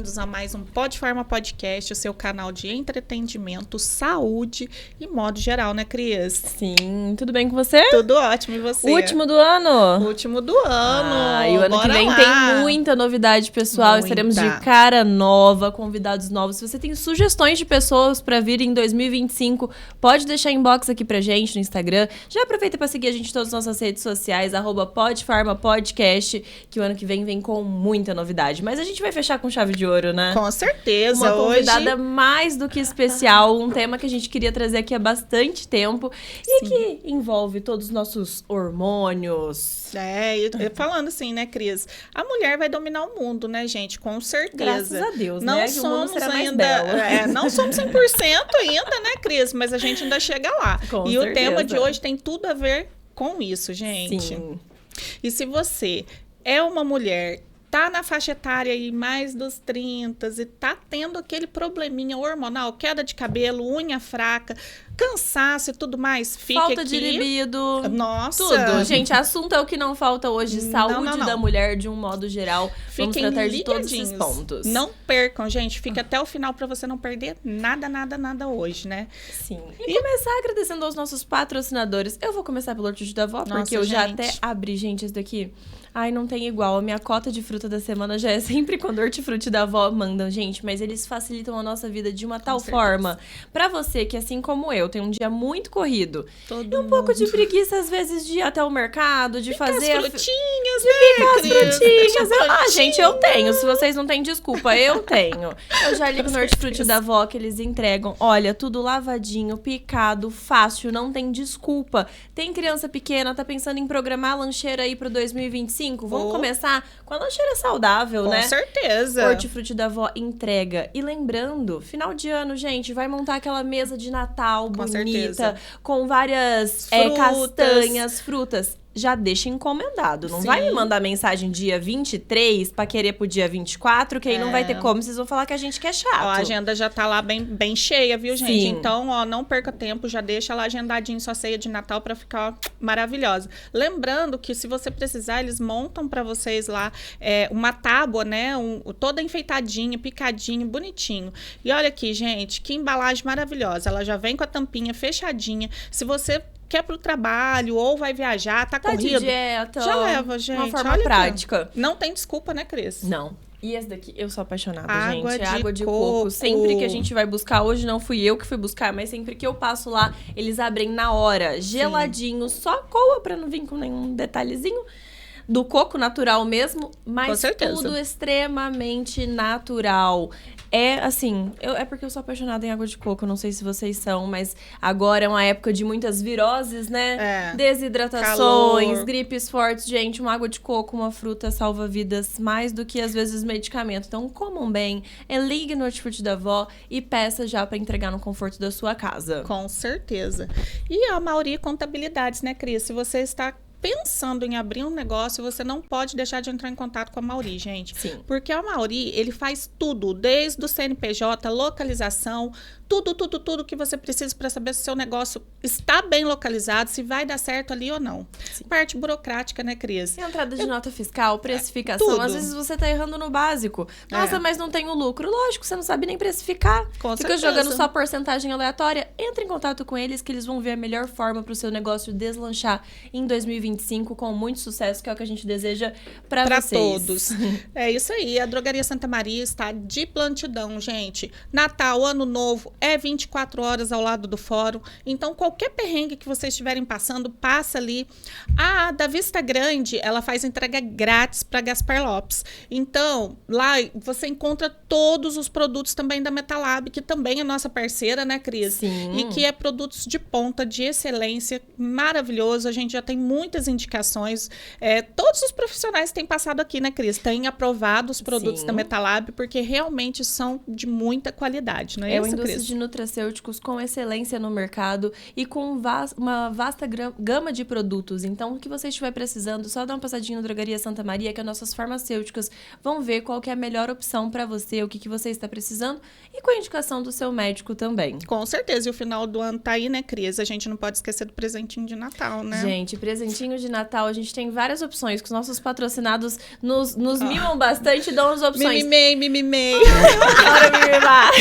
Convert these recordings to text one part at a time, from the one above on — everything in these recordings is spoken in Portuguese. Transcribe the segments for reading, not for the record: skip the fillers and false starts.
bem-vindos a mais um Podfarma Podcast, o seu canal de entretenimento, saúde e modo geral, né, Cris? Sim, tudo bem com você? Tudo ótimo, e você? Último do ano? Último do ano. E o ano que vem lá. tem muita novidade, pessoal. Muita. Estaremos de cara nova, convidados novos. Se você tem sugestões de pessoas pra vir em 2025, pode deixar inbox aqui pra gente no Instagram. Já aproveita pra seguir a gente em todas as nossas redes sociais, @podfarmapodcast, que o ano que vem com muita novidade. Mas a gente vai fechar com chave de ouro, né? Com certeza. Uma convidada hoje... mais do que especial, um tema que a gente queria trazer aqui há bastante tempo e que envolve todos os nossos hormônios. Falando assim, né, Cris? A mulher vai dominar o mundo, né, gente? Com certeza. Graças a Deus, não né? Somos que o mundo será mais ainda, belo. não somos 100% ainda, né, Cris? Mas a gente ainda chega lá. Com e certeza. O tema de hoje tem tudo a ver com isso, gente. Sim. E se você é uma mulher, tá na faixa etária aí mais dos 30 e tá tendo aquele probleminha hormonal, queda de cabelo, unha fraca, cansaço e tudo mais, fica falta aqui. de libido. Nossa. Tudo. Gente, assunto é o que não falta hoje. Saúde não. da mulher de um modo geral. Vamos Fiquem tratar de todos esses ligadinhos. pontos. Não percam, gente. Fica até o final para você não perder nada hoje, né? Sim. E começar agradecendo aos nossos patrocinadores. Eu vou começar pelo Hortifruti da Vó, porque eu já até abri, gente, esse daqui. Ai, não tem igual. A minha cota de fruta da semana já é sempre quando o Hortifruti da Vó mandam, gente. Mas eles facilitam a nossa vida de uma tal forma. Pra você que, assim como eu, tem um dia muito corrido. E um pouco de preguiça, às vezes, de ir até o mercado, de fazer... as frutinhas, as Cris? frutinhas. Gente, eu tenho. Se vocês não têm desculpa, eu tenho. Eu já ligo no Hortifruti da Vó, que eles entregam. Olha, tudo lavadinho, picado, fácil, não tem desculpa. Tem criança pequena, tá pensando em programar a lancheira aí pro 2025? Vamos começar com a lancheira saudável, né? Com certeza. Hortifruti da Vó entrega. E lembrando, final de ano, gente, vai montar aquela mesa de Natal bonita, com várias castanhas, frutas. Já deixa encomendado. Não vai me mandar mensagem dia 23 pra querer pro dia 24, que aí não vai ter como. Vocês vão falar que a gente quer chato. A agenda já tá lá bem cheia, viu, gente? Sim. Então, não perca tempo, já deixa lá agendadinho sua ceia de Natal pra ficar maravilhosa. Lembrando que se você precisar, eles montam pra vocês lá uma tábua, né? Toda enfeitadinha, picadinho, bonitinho. E olha aqui, gente, que embalagem maravilhosa. Ela já vem com a tampinha fechadinha. Se você quer pro trabalho ou vai viajar, tá corrido, de dieta, já leva, gente. Uma forma olha prática. Aqui. Não tem desculpa, né, Cris? Não. E esse daqui, eu sou apaixonada, gente. Água de coco. Sempre que a gente vai buscar, hoje não fui eu que fui buscar, mas sempre que eu passo lá, eles abrem na hora, geladinho, só coa pra não vir com nenhum detalhezinho. Do coco natural mesmo, mas tudo extremamente natural. É assim, é porque eu sou apaixonada em água de coco, não sei se vocês são, mas agora é uma época de muitas viroses, né? Desidratações, calor, gripes fortes. Gente, uma água de coco, uma fruta salva vidas mais do que às vezes medicamento. Então, comam bem, ligue no Hortifruti da Vó e peça já para entregar no conforto da sua casa. Com certeza. E a Mauri Contabilidades, né, Cris? Se você está pensando em abrir um negócio, você não pode deixar de entrar em contato com a Mauri, gente. Sim. Porque a Mauri, ele faz tudo, desde o CNPJ, localização, tudo que você precisa para saber se o seu negócio está bem localizado, se vai dar certo ali ou não. Sim. Parte burocrática, né, Cris? Entrada de nota fiscal, precificação. Tudo. Às vezes você tá errando no básico. Nossa, mas não tem o lucro. Lógico, você não sabe nem precificar. Com Fica certeza. jogando só porcentagem aleatória. Entre em contato com eles que eles vão ver a melhor forma pro seu negócio deslanchar em 2025 com muito sucesso, que é o que a gente deseja para vocês. Todos. É isso aí. A Drogaria Santa Maria está de plantidão, gente. Natal, Ano Novo, é 24 horas ao lado do fórum. Então, qualquer perrengue que vocês estiverem passando, passa ali. A da Vista Grande, ela faz entrega grátis para Gaspar Lopes. Então, lá você encontra todos os produtos também da Metalab, que também é nossa parceira, né, Cris? Sim. E que é produtos de ponta, de excelência, maravilhoso. A gente já tem muitas indicações. Todos os profissionais têm passado aqui, né, Cris? Têm aprovado os produtos da Metalab, porque realmente são de muita qualidade, não é isso, uma indústria Cris? de nutracêuticos com excelência no mercado e com uma vasta gama de produtos. Então, o que você estiver precisando, só dá uma passadinha na Drogaria Santa Maria, que as nossas farmacêuticas vão ver qual que é a melhor opção para você, o que você está precisando e com a indicação do seu médico também. Com certeza. E o final do ano tá aí, né, Cris? A gente não pode esquecer do presentinho de Natal, né? Gente, presentinho geladinho de Natal, a gente tem várias opções, que os nossos patrocinados nos mimam bastante e dão as opções. Me mimei. Bora me mimar.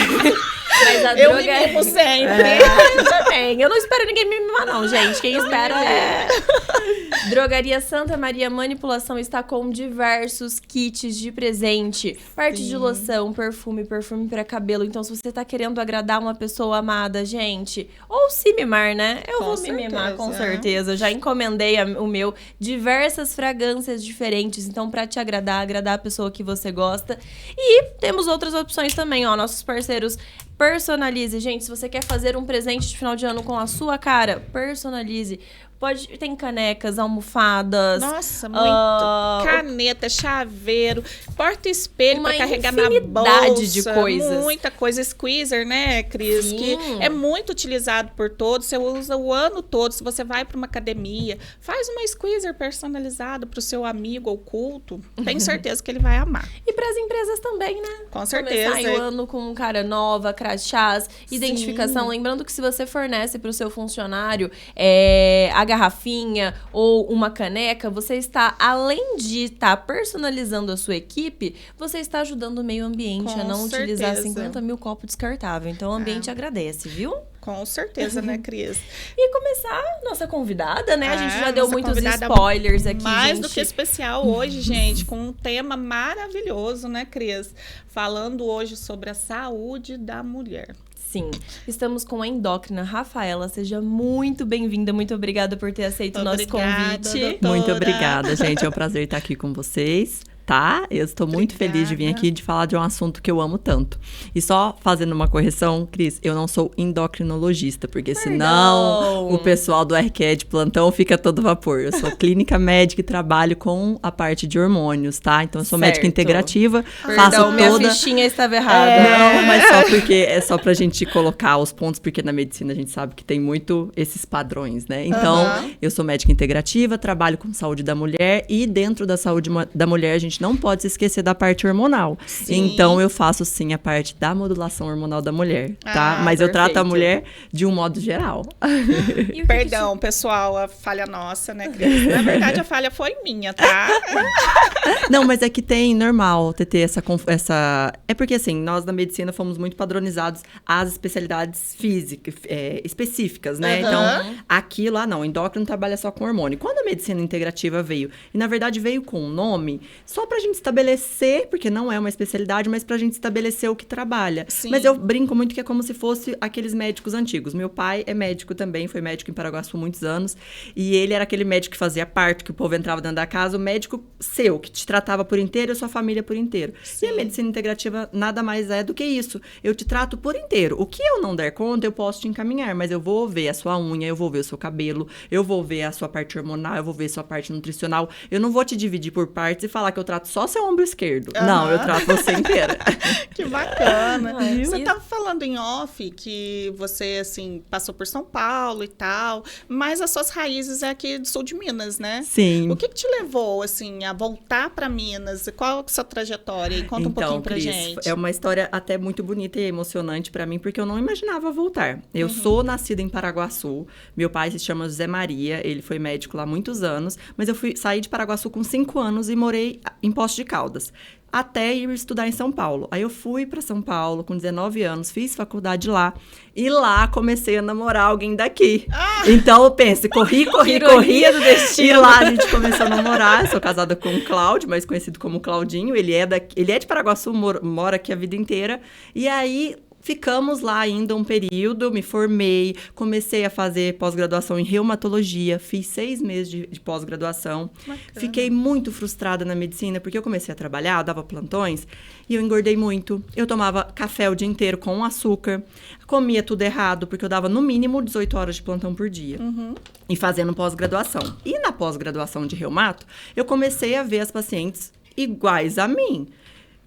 Mas a Eu droga me mimo sempre. Eu também. Eu não espero ninguém me mimar, não, gente. Quem espera é... Drogaria Santa Maria Manipulação está com diversos kits de presente. Parte de loção, perfume para cabelo. Então, se você tá querendo agradar uma pessoa amada, gente, ou se mimar, né? Eu vou me mimar, com certeza. Já encomendei o meu. Diversas fragrâncias diferentes. Então, pra te agradar a pessoa que você gosta. E temos outras opções também, ó. Nossos parceiros Personalize. Gente, se você quer fazer um presente de final de ano com a sua cara, personalize. Tem canecas, almofadas. Nossa, muito. Caneta, chaveiro, porta-espelho para carregar na bolsa. De coisas. Muita coisa. Squeezer, né, Cris? Sim. Que é muito utilizado por todos. Você usa o ano todo. Se você vai para uma academia, faz uma squeezer personalizada para o seu amigo oculto. Tenho certeza que ele vai amar. E para as empresas também, né? Com certeza. Começar o ano com cara nova, crachás, identificação. Sim. Lembrando que se você fornece para o seu funcionário a garrafinha ou uma caneca, você está, além de estar personalizando a sua equipe, você está ajudando o meio ambiente a não utilizar 50 mil copos descartáveis. Então, o ambiente agradece, viu? Com certeza, né, Cris? E começar nossa convidada, né? A gente já deu muitos spoilers aqui, mais do que especial hoje, gente, com um tema maravilhoso, né, Cris? Falando hoje sobre a saúde da mulher. Sim, estamos com a endócrina Rafaela. Seja muito bem-vinda, muito obrigada por ter aceito o nosso convite. Doutora. Muito obrigada, gente. É um prazer estar aqui com vocês. Tá? Eu estou muito feliz de vir aqui de falar de um assunto que eu amo tanto. E só fazendo uma correção, Cris, eu não sou endocrinologista, porque senão o pessoal do RQ de plantão fica todo vapor. Eu sou clínica médica e trabalho com a parte de hormônios, tá? Então eu sou médica integrativa. Perdão, minha fichinha estava errada. Não, mas só porque é só pra gente colocar os pontos, porque na medicina a gente sabe que tem muito esses padrões, né? Então, eu sou médica integrativa, trabalho com saúde da mulher e dentro da saúde da mulher a gente não pode se esquecer da parte hormonal. Sim. Então, eu faço, sim, a parte da modulação hormonal da mulher, tá? Mas eu trato a mulher de um modo geral. Perdão, pessoal, a falha nossa, né, Cris? Na verdade, a falha foi minha, tá? Não, mas é que tem, normal, ter essa... É porque, assim, nós da medicina fomos muito padronizados às especialidades físicas, específicas, né? Então, aquilo, não, endócrino trabalha só com hormônio. Quando a medicina integrativa veio, e na verdade veio com um nome, só pra gente estabelecer, porque não é uma especialidade, mas pra gente estabelecer o que trabalha. Sim. Mas eu brinco muito que é como se fosse aqueles médicos antigos. Meu pai é médico também, foi médico em Paraguaçu por muitos anos, e ele era aquele médico que fazia parto, que o povo entrava dentro da casa, o médico seu, que te tratava por inteiro e a sua família por inteiro. Sim. E a medicina integrativa nada mais é do que isso. Eu te trato por inteiro. O que eu não der conta, eu posso te encaminhar, mas eu vou ver a sua unha, eu vou ver o seu cabelo, eu vou ver a sua parte hormonal, eu vou ver a sua parte nutricional. Eu não vou te dividir por partes e falar que eu trato só seu ombro esquerdo. Não, eu trato você inteira. Que bacana. Você estava falando em off que você, assim, passou por São Paulo e tal, mas as suas raízes é aqui do sul de Minas, né? Sim. O que te levou, assim, a voltar para Minas? Qual é a sua trajetória? E conta um pouquinho pra gente. É uma história até muito bonita e emocionante para mim, porque eu não imaginava voltar. Eu sou nascida em Paraguaçu. Meu pai se chama José Maria, ele foi médico lá há muitos anos, mas eu saí de Paraguaçu com 5 anos e morei em Poços de Caldas, até ir estudar em São Paulo. Aí eu fui para São Paulo com 19 anos, fiz faculdade lá, e lá comecei a namorar alguém daqui. Então eu penso, corri do destino. E lá a gente começou a namorar. Eu sou casada com o Cláudio, mais conhecido como Claudinho. Ele é de Paraguaçu, mora aqui a vida inteira. E aí ficamos lá ainda um período, me formei, comecei a fazer pós-graduação em reumatologia, fiz 6 meses de pós-graduação. Fiquei muito frustrada na medicina, porque eu comecei a trabalhar, eu dava plantões, e eu engordei muito. Eu tomava café o dia inteiro com açúcar, comia tudo errado, porque eu dava no mínimo 18 horas de plantão por dia. E fazendo pós-graduação. E na pós-graduação de reumato, eu comecei a ver as pacientes iguais a mim.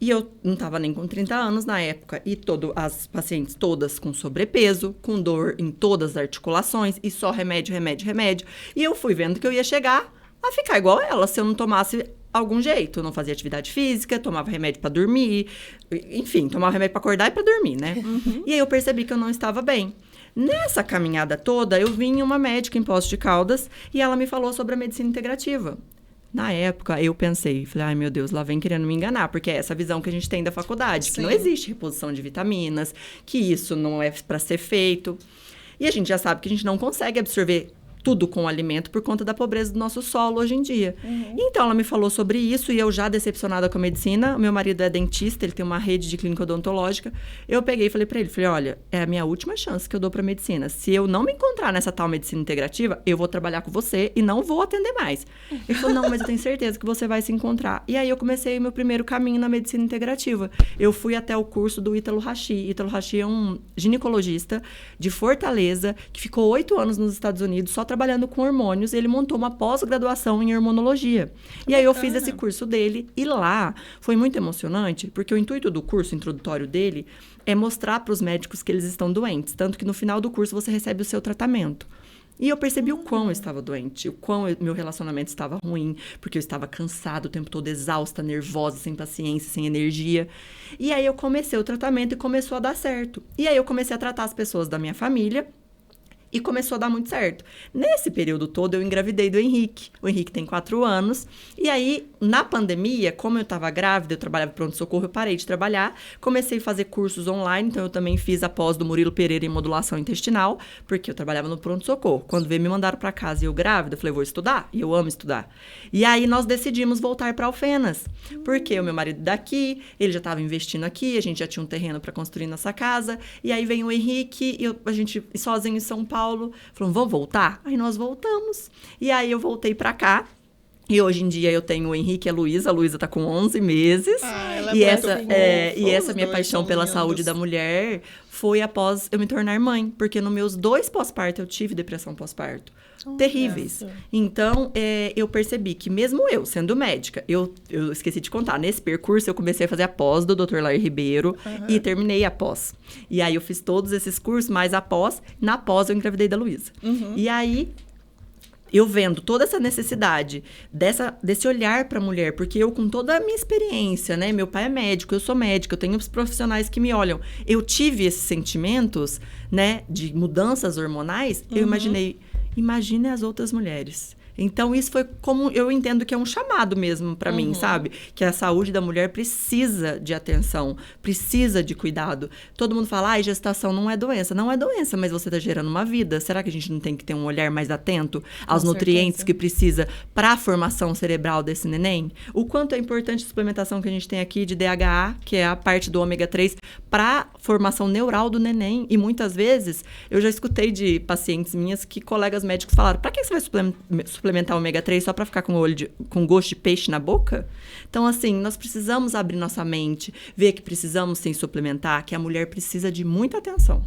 E eu não estava nem com 30 anos na época. E as pacientes todas com sobrepeso, com dor em todas as articulações. E só remédio. E eu fui vendo que eu ia chegar a ficar igual ela, se eu não tomasse algum jeito. Eu não fazia atividade física, tomava remédio para dormir. Enfim, tomava remédio para acordar e para dormir, né? E aí eu percebi que eu não estava bem. Nessa caminhada toda, eu vi uma médica em Poços de Caldas e ela me falou sobre a medicina integrativa. Na época, eu pensei, falei, ai meu Deus, lá vem querendo me enganar, porque é essa visão que a gente tem da faculdade, que não existe reposição de vitaminas, que isso não é para ser feito. E a gente já sabe que a gente não consegue absorver tudo com o alimento por conta da pobreza do nosso solo hoje em dia. Então, ela me falou sobre isso e eu já decepcionada com a medicina. O meu marido é dentista, ele tem uma rede de clínica odontológica. Eu peguei e falei pra ele, olha, é a minha última chance que eu dou pra medicina. Se eu não me encontrar nessa tal medicina integrativa, eu vou trabalhar com você e não vou atender mais. Ele falou, não, mas eu tenho certeza que você vai se encontrar. E aí eu comecei o meu primeiro caminho na medicina integrativa. Eu fui até o curso do Ítalo Hashi. Ítalo Hashi é um ginecologista de Fortaleza que ficou 8 anos nos Estados Unidos só trabalhando com hormônios, ele montou uma pós-graduação em hormonologia. E aí eu fiz esse curso dele, e lá foi muito emocionante, porque o intuito do curso introdutório dele é mostrar para os médicos que eles estão doentes, tanto que no final do curso você recebe o seu tratamento. E eu percebi o quão eu estava doente, o quão meu relacionamento estava ruim, porque eu estava cansada o tempo todo, exausta, nervosa, sem paciência, sem energia. E aí eu comecei o tratamento e começou a dar certo. E aí eu comecei a tratar as pessoas da minha família, e começou a dar muito certo. Nesse período todo, eu engravidei do Henrique. O Henrique tem 4 anos. E aí, na pandemia, como eu estava grávida, eu trabalhava pronto-socorro, eu parei de trabalhar. Comecei a fazer cursos online. Então, eu também fiz a pós do Murilo Pereira em modulação intestinal, porque eu trabalhava no pronto-socorro. Quando veio me mandaram para casa e eu grávida, eu falei, vou estudar. E eu amo estudar. E aí, nós decidimos voltar para Alfenas. Porque o meu marido daqui, ele já estava investindo aqui, a gente já tinha um terreno para construir nossa casa. E aí, vem o Henrique, e a gente sozinho em São Paulo. Falou, vamos voltar? Aí nós voltamos. E aí eu voltei pra cá. E hoje em dia eu tenho o Henrique e a Luísa tá com 11 meses. Ela e é essa minha paixão pela saúde da mulher foi após eu me tornar mãe. Porque nos meus 2 pós-parto eu tive depressão pós-parto. Terríveis. Então, eu percebi que mesmo eu, sendo médica, eu esqueci de contar, nesse percurso eu comecei a fazer a pós do Dr. Lair Ribeiro e terminei a pós. E aí eu fiz todos esses cursos, mais a pós. Na pós eu engravidei da Luísa. E aí, eu vendo toda essa necessidade desse olhar para a mulher, porque eu, com toda a minha experiência, né? Meu pai é médico, eu sou médica, eu tenho os profissionais que me olham. Eu tive esses sentimentos, né, de mudanças hormonais, eu imaginei... Imagine as outras mulheres. Então, isso foi como eu entendo que é um chamado mesmo para mim, sabe? Que a saúde da mulher precisa de atenção, precisa de cuidado. Todo mundo fala, gestação não é doença. Não é doença, mas você está gerando uma vida. Será que a gente não tem que ter um olhar mais atento aos nutrientes que precisa para a formação cerebral desse neném? O quanto é importante a suplementação que a gente tem aqui de DHA, que é a parte do ômega 3, para a formação neural do neném. E muitas vezes, eu já escutei de pacientes minhas que colegas médicos falaram, para que você vai suplementar ômega 3 só para ficar com gosto de peixe na boca? Então, assim, nós precisamos abrir nossa mente, ver que precisamos sim suplementar, que a mulher precisa de muita atenção.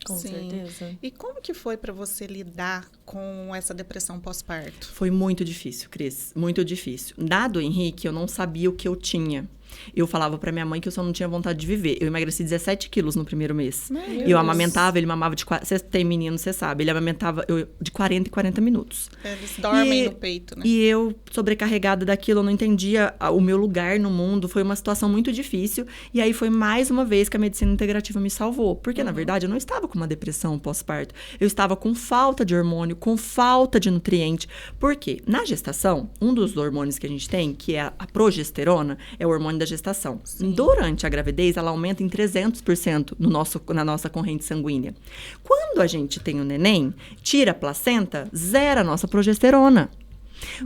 Com certeza. E como que foi para você lidar com essa depressão pós-parto? Foi muito difícil, Cris, muito difícil. Dado o Henrique, eu não sabia o que eu tinha. Eu falava pra minha mãe que eu só não tinha vontade de viver. Eu emagreci 17 quilos no primeiro mês. E eu amamentava, ele mamava de... Você tem menino, você sabe. Ele amamentava de 40 em 40 minutos. Eles dormem no peito, né? E eu, sobrecarregada daquilo, eu não entendia o meu lugar no mundo. Foi uma situação muito difícil. E aí foi mais uma vez que a medicina integrativa me salvou. Porque, na verdade, eu não estava com uma depressão pós-parto. Eu estava com falta de hormônio, com falta de nutriente. Por quê? Na gestação, um dos hormônios que a gente tem, que é a progesterona, é o hormônio da gestação. Sim. Durante a gravidez, ela aumenta em 300% na nossa corrente sanguínea. Quando a gente tem o neném, tira a placenta, zera a nossa progesterona.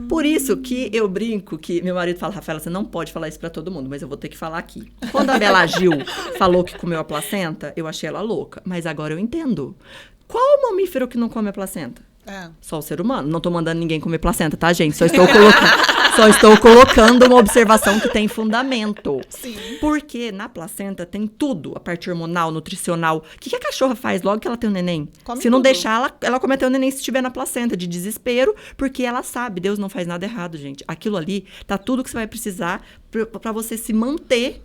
Por isso que eu brinco que meu marido fala, Rafaela, você não pode falar isso pra todo mundo, mas eu vou ter que falar aqui. Quando a Bela Gil falou que comeu a placenta, eu achei ela louca, mas agora eu entendo. Qual o mamífero que não come a placenta? Só o ser humano. Não tô mandando ninguém comer placenta, tá, gente? Só estou colocando uma observação que tem fundamento. Sim. Porque na placenta tem tudo, a parte hormonal, nutricional. O que a cachorra faz logo que ela tem um neném? Come se não tudo. deixar, ela come até o neném se estiver na placenta, de desespero, porque ela sabe, Deus não faz nada errado, gente. Aquilo ali tá tudo que você vai precisar pra você se manter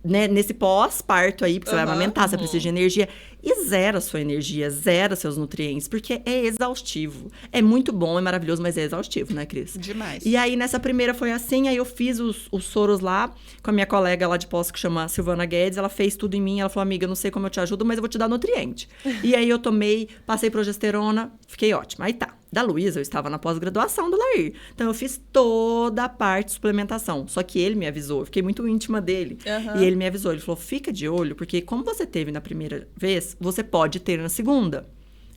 né, nesse pós-parto aí, porque você vai amamentar, você uhum. precisa de energia. E zera a sua energia, zera seus nutrientes, porque é exaustivo. É muito bom, é maravilhoso, mas é exaustivo, né, Cris? Demais. E aí, nessa primeira foi assim, aí eu fiz os soros lá, com a minha colega lá de pós, que chama Silvana Guedes, ela fez tudo em mim, ela falou, amiga, eu não sei como eu te ajudo, mas eu vou te dar nutriente. E aí eu tomei, passei progesterona, fiquei ótima. Aí tá. Da Luísa, eu estava na pós-graduação do Lair. Então, eu fiz toda a parte de suplementação. Só que ele me avisou, eu fiquei muito íntima dele. Uhum. E ele me avisou, ele falou, fica de olho, porque como você teve na primeira vez, você pode ter na segunda.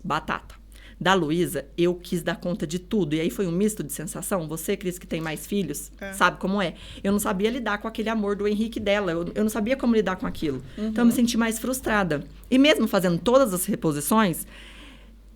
Batata. Da Luísa, eu quis dar conta de tudo. E aí foi um misto de sensação. Você, Cris, que tem mais filhos, sabe como é. Eu não sabia lidar com aquele amor do Henrique dela. Eu não sabia como lidar com aquilo. Então, eu me senti mais frustrada. E mesmo fazendo todas as reposições,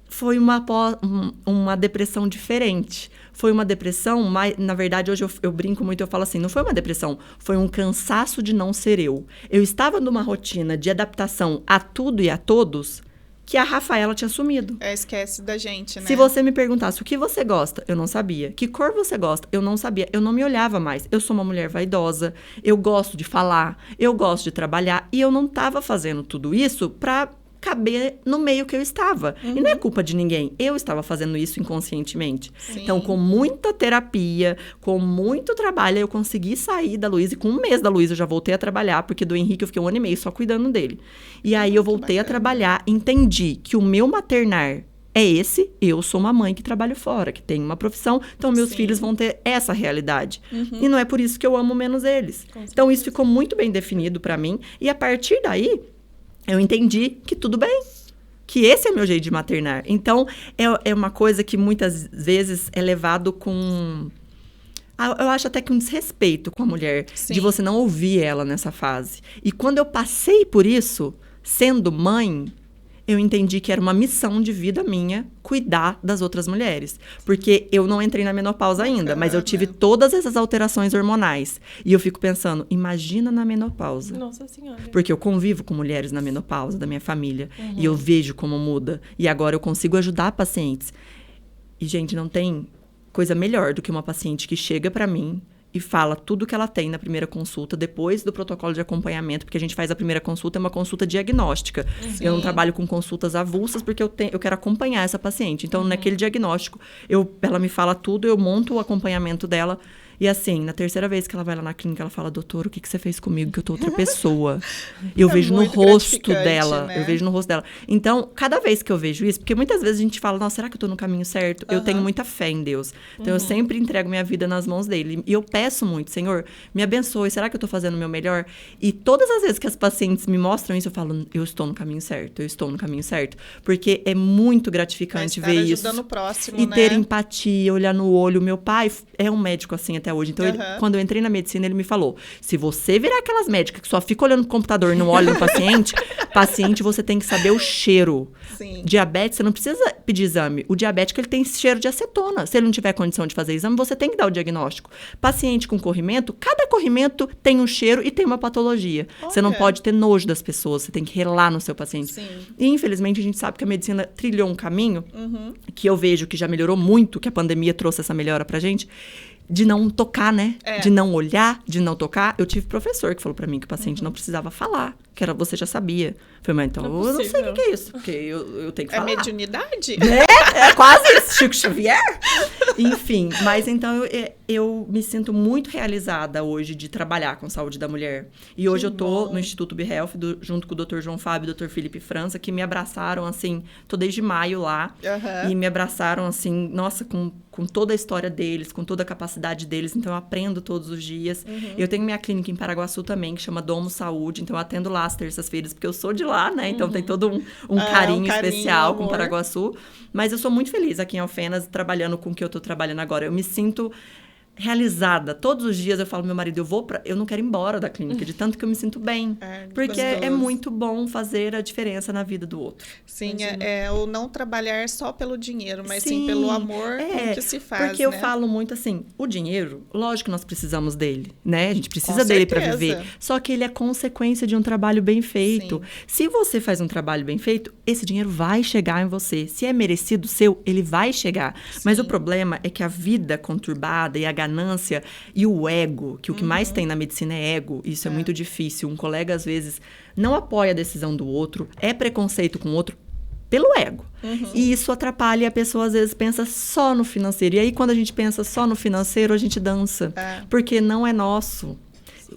foi uma depressão diferente. Foi uma depressão, mas, na verdade, hoje eu brinco muito, eu falo assim, não foi uma depressão, foi um cansaço de não ser eu. Eu estava numa rotina de adaptação a tudo e a todos que a Rafaela tinha assumido. Esquece da gente, né? Se você me perguntasse o que você gosta, eu não sabia. Que cor você gosta? Eu não sabia. Eu não me olhava mais. Eu sou uma mulher vaidosa, eu gosto de falar, eu gosto de trabalhar, e eu não estava fazendo tudo isso pra caber no meio que eu estava. E não é culpa de ninguém. Eu estava fazendo isso inconscientemente. Sim. Então, com muita terapia, com muito trabalho, eu consegui sair da Luísa. E com um mês da Luísa, eu já voltei a trabalhar, porque do Henrique eu fiquei 1 ano e meio só cuidando dele. E aí, eu voltei a trabalhar, entendi que o meu maternar é esse, eu sou uma mãe que trabalho fora, que tem uma profissão, então meus filhos vão ter essa realidade. E não é por isso que eu amo menos eles. Então, isso ficou muito bem definido pra mim. E a partir daí, eu entendi que tudo bem, que esse é o meu jeito de maternar. Então, é uma coisa que muitas vezes é levado com... Eu acho até que um desrespeito com a mulher, de você não ouvir ela nessa fase. E quando eu passei por isso, sendo mãe, eu entendi que era uma missão de vida minha cuidar das outras mulheres. Porque eu não entrei na menopausa ainda, mas eu tive todas essas alterações hormonais. E eu fico pensando, imagina na menopausa. Nossa Senhora. Porque eu convivo com mulheres na menopausa da minha família. E eu vejo como muda. E agora eu consigo ajudar pacientes. E, gente, não tem coisa melhor do que uma paciente que chega pra mim e fala tudo que ela tem na primeira consulta, depois do protocolo de acompanhamento, porque a gente faz a primeira consulta, é uma consulta diagnóstica. Eu não trabalho com consultas avulsas, porque eu quero acompanhar essa paciente. Então, naquele diagnóstico, ela me fala tudo, eu monto o acompanhamento dela. E assim, na terceira vez que ela vai lá na clínica, ela fala, doutor, o que você fez comigo? Que eu tô outra pessoa. Eu vejo no rosto dela. Né? Eu vejo no rosto dela. Então, cada vez que eu vejo isso, porque muitas vezes a gente fala, nossa, será que eu tô no caminho certo? Eu tenho muita fé em Deus. Então, eu sempre entrego minha vida nas mãos dele. E eu peço muito, Senhor, me abençoe. Será que eu tô fazendo o meu melhor? E todas as vezes que as pacientes me mostram isso, eu falo, eu estou no caminho certo. Eu estou no caminho certo. Porque é muito gratificante ver isso. Ajudando o próximo, e né? ter empatia, olhar no olho. Meu pai é um médico assim até hoje. Então, quando eu entrei na medicina, ele me falou, se você virar aquelas médicas que só ficam olhando no computador e não olham no paciente, você tem que saber o cheiro. Sim. Diabetes, você não precisa pedir exame. O diabético, ele tem cheiro de acetona. Se ele não tiver condição de fazer exame, você tem que dar o diagnóstico. Paciente com corrimento, cada corrimento tem um cheiro e tem uma patologia. Você não pode ter nojo das pessoas, você tem que relar no seu paciente. Sim. E, infelizmente, a gente sabe que a medicina trilhou um caminho que eu vejo que já melhorou muito, que a pandemia trouxe essa melhora pra gente, de não tocar, né? De não olhar, de não tocar. Eu tive professor que falou pra mim que o paciente não precisava falar, que era, você já sabia. Eu falei, mas então eu não sei o que é isso, porque eu tenho que falar. É mediunidade? É quase isso, Chico Xavier. Enfim, mas então eu me sinto muito realizada hoje de trabalhar com saúde da mulher. E hoje eu tô no Instituto BeHealth, junto com o Dr. João Fábio e o Dr. Felipe França, que me abraçaram, assim, tô desde maio lá. E me abraçaram, assim, nossa, com toda a história deles, com toda a capacidade deles. Então, eu aprendo todos os dias. Eu tenho minha clínica em Paraguaçu também, que chama Domo Saúde. Então, eu atendo lá às terças-feiras, porque eu sou de lá, né? Então, tem todo um carinho especial com Paraguaçu. Mas eu sou muito feliz aqui em Alfenas, trabalhando com o que eu tô trabalhando agora. Eu me sinto realizada. Todos os dias eu falo pro meu marido, eu não quero ir embora da clínica, de tanto que eu me sinto bem. Porque é muito bom fazer a diferença na vida do outro. Sim, o não trabalhar só pelo dinheiro, mas sim pelo amor com que se faz, porque eu falo muito assim, o dinheiro, lógico que nós precisamos dele, né? A gente precisa dele para viver. Só que ele é consequência de um trabalho bem feito. Se você faz um trabalho bem feito, esse dinheiro vai chegar em você. Se é merecido seu, ele vai chegar. Mas o problema é que a vida conturbada e a ganância e o ego, que o que mais tem na medicina é ego. Isso é muito difícil. Um colega, às vezes, não apoia a decisão do outro, é preconceito com o outro pelo ego. E isso atrapalha e a pessoa, às vezes, pensa só no financeiro. E aí, quando a gente pensa só no financeiro, a gente dança. Porque não é nosso.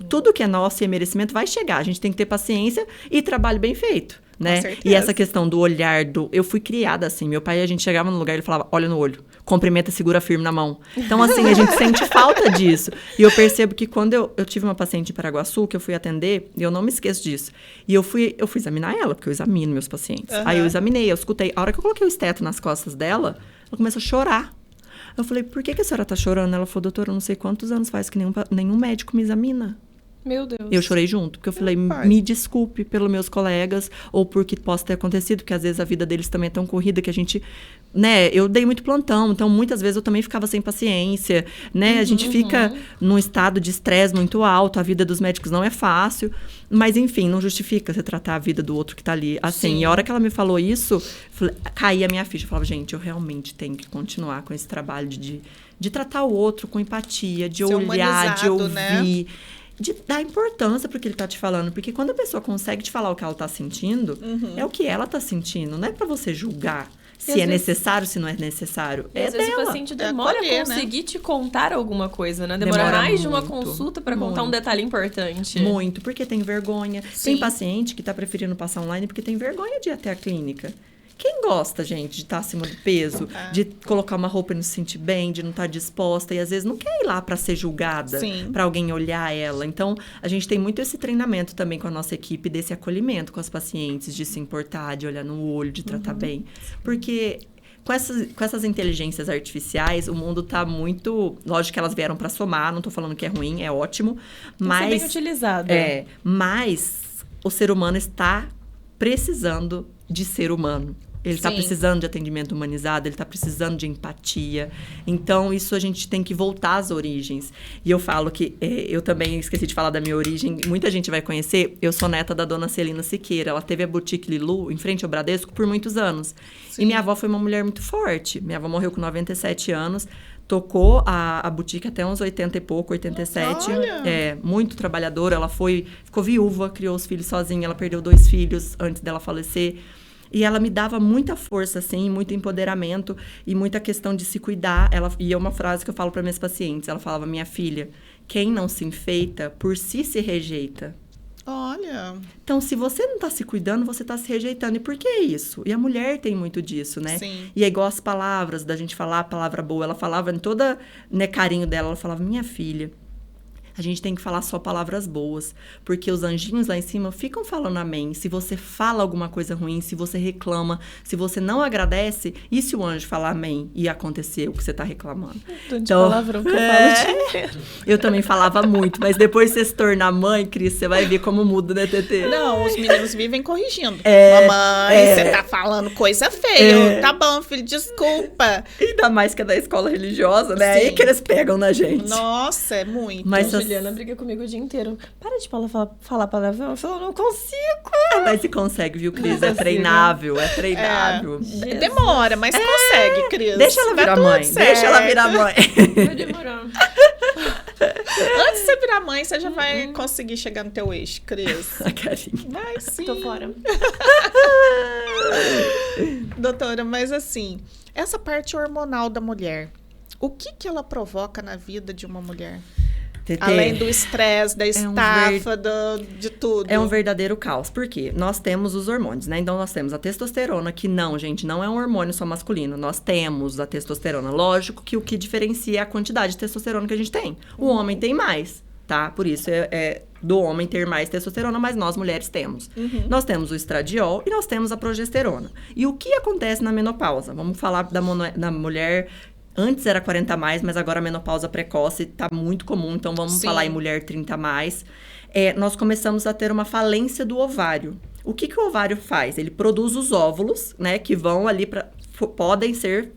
Tudo que é nosso e é merecimento vai chegar. A gente tem que ter paciência e trabalho bem feito, né? E essa questão do olhar Eu fui criada assim. Meu pai, a gente chegava no lugar e ele falava, olha no olho. Cumprimenta, segura firme na mão. Então, assim, a gente sente falta disso. E eu percebo que quando eu tive uma paciente em Paraguaçu, que eu fui atender, e eu não me esqueço disso. E eu fui examinar ela, porque eu examino meus pacientes. Aí eu examinei, eu escutei. A hora que eu coloquei o esteto nas costas dela, ela começou a chorar. Eu falei, por que a senhora tá chorando? Ela falou, doutora, eu não sei quantos anos faz que nenhum médico me examina. Meu Deus. Eu chorei junto, porque eu falei, me desculpe pelos meus colegas, ou porque possa ter acontecido, porque às vezes a vida deles também é tão corrida que a gente, né, eu dei muito plantão, então muitas vezes eu também ficava sem paciência, né, a gente fica num estado de estresse muito alto, a vida dos médicos não é fácil, mas enfim, não justifica você tratar a vida do outro que tá ali assim. E a hora que ela me falou isso, caía a minha ficha, eu falava, gente, eu realmente tenho que continuar com esse trabalho de tratar o outro com empatia, de ser olhar, de ouvir, né? De dar importância pro que ele tá te falando. Porque quando a pessoa consegue te falar o que ela tá sentindo, é o que ela tá sentindo. Não é pra você julgar se é necessário, se não é necessário. E às vezes o paciente demora a conseguir te contar alguma coisa, né? Demora mais de uma consulta pra contar um detalhe importante. Muito, porque tem vergonha. Tem paciente que tá preferindo passar online porque tem vergonha de ir até a clínica. Quem gosta, gente, de estar acima do peso, de colocar uma roupa e não se sentir bem, de não estar disposta, e às vezes não quer ir lá para ser julgada, para alguém olhar ela. Então, a gente tem muito esse treinamento também com a nossa equipe, desse acolhimento com as pacientes, de se importar, de olhar no olho, de tratar bem. Porque com essas inteligências artificiais, o mundo tá muito... Lógico que elas vieram para somar, não tô falando que é ruim, é ótimo, mas... Tem que ser bem utilizado. Mas o ser humano está precisando de ser humano. Ele está precisando de atendimento humanizado, ele está precisando de empatia. Então, isso a gente tem que voltar às origens. E eu falo que, eu também esqueci de falar da minha origem, muita gente vai conhecer, eu sou neta da dona Celina Siqueira. Ela teve a Boutique Lilu, em frente ao Bradesco, por muitos anos. E minha avó foi uma mulher muito forte. Minha avó morreu com 97 anos, tocou a boutique até uns 80 e pouco, 87. Muito trabalhadora. Ela ficou viúva, criou os filhos sozinha. Ela perdeu 2 filhos antes dela falecer. E ela me dava muita força, assim, muito empoderamento e muita questão de se cuidar. E é uma frase que eu falo para minhas pacientes. Ela falava, minha filha, quem não se enfeita, por si se rejeita. Olha. Então, se você não tá se cuidando, você tá se rejeitando. E por que isso? E a mulher tem muito disso, né? Sim. E é igual as palavras, da gente falar a palavra boa. Ela falava em toda, né, carinho dela, ela falava, minha filha, a gente tem que falar só palavras boas, porque os anjinhos lá em cima ficam falando amém. Se você fala alguma coisa ruim, se você reclama, se você não agradece, e se o anjo falar amém e acontecer o que você tá reclamando? Então, palavrão que eu falo o dia inteiro. Eu também falava muito, mas depois você se tornar mãe, Cris, você vai ver como muda, né, Tetê? Não, os meninos vivem corrigindo. Mamãe, você tá falando coisa feia. Tá bom, filho, desculpa. Ainda mais que é da escola religiosa, né? Aí que eles pegam na gente. Nossa, é muito. Mas a Juliana briga comigo o dia inteiro. Para de falar palavrão. Eu falo, não consigo. Mas se consegue, viu, Cris? É treinável, é treinável. Demora, mas consegue, Cris. Deixa ela virar mãe. Deixa ela virar mãe. Vai demorar. Antes de você virar mãe, você já vai conseguir chegar no teu eixo, Cris. A carinha. Vai sim. Tô fora. Doutora, mas assim, essa parte hormonal da mulher, o que ela provoca na vida de uma mulher? Tetê, além do estresse, da estafa, de tudo. É um verdadeiro caos. Por quê? Nós temos os hormônios, né? Então, nós temos a testosterona, que não, gente, não é um hormônio só masculino. Nós temos a testosterona. Lógico que o que diferencia é a quantidade de testosterona que a gente tem. O homem tem mais, tá? Por isso é do homem ter mais testosterona, mas nós, mulheres, temos. Nós temos o estradiol e nós temos a progesterona. E o que acontece na menopausa? Vamos falar da mulher... Antes era 40 mais, mas agora a menopausa precoce está muito comum. Então, vamos falar em mulher 30 mais. Nós começamos a ter uma falência do ovário. O que o ovário faz? Ele produz os óvulos, né? Que vão ali podem ser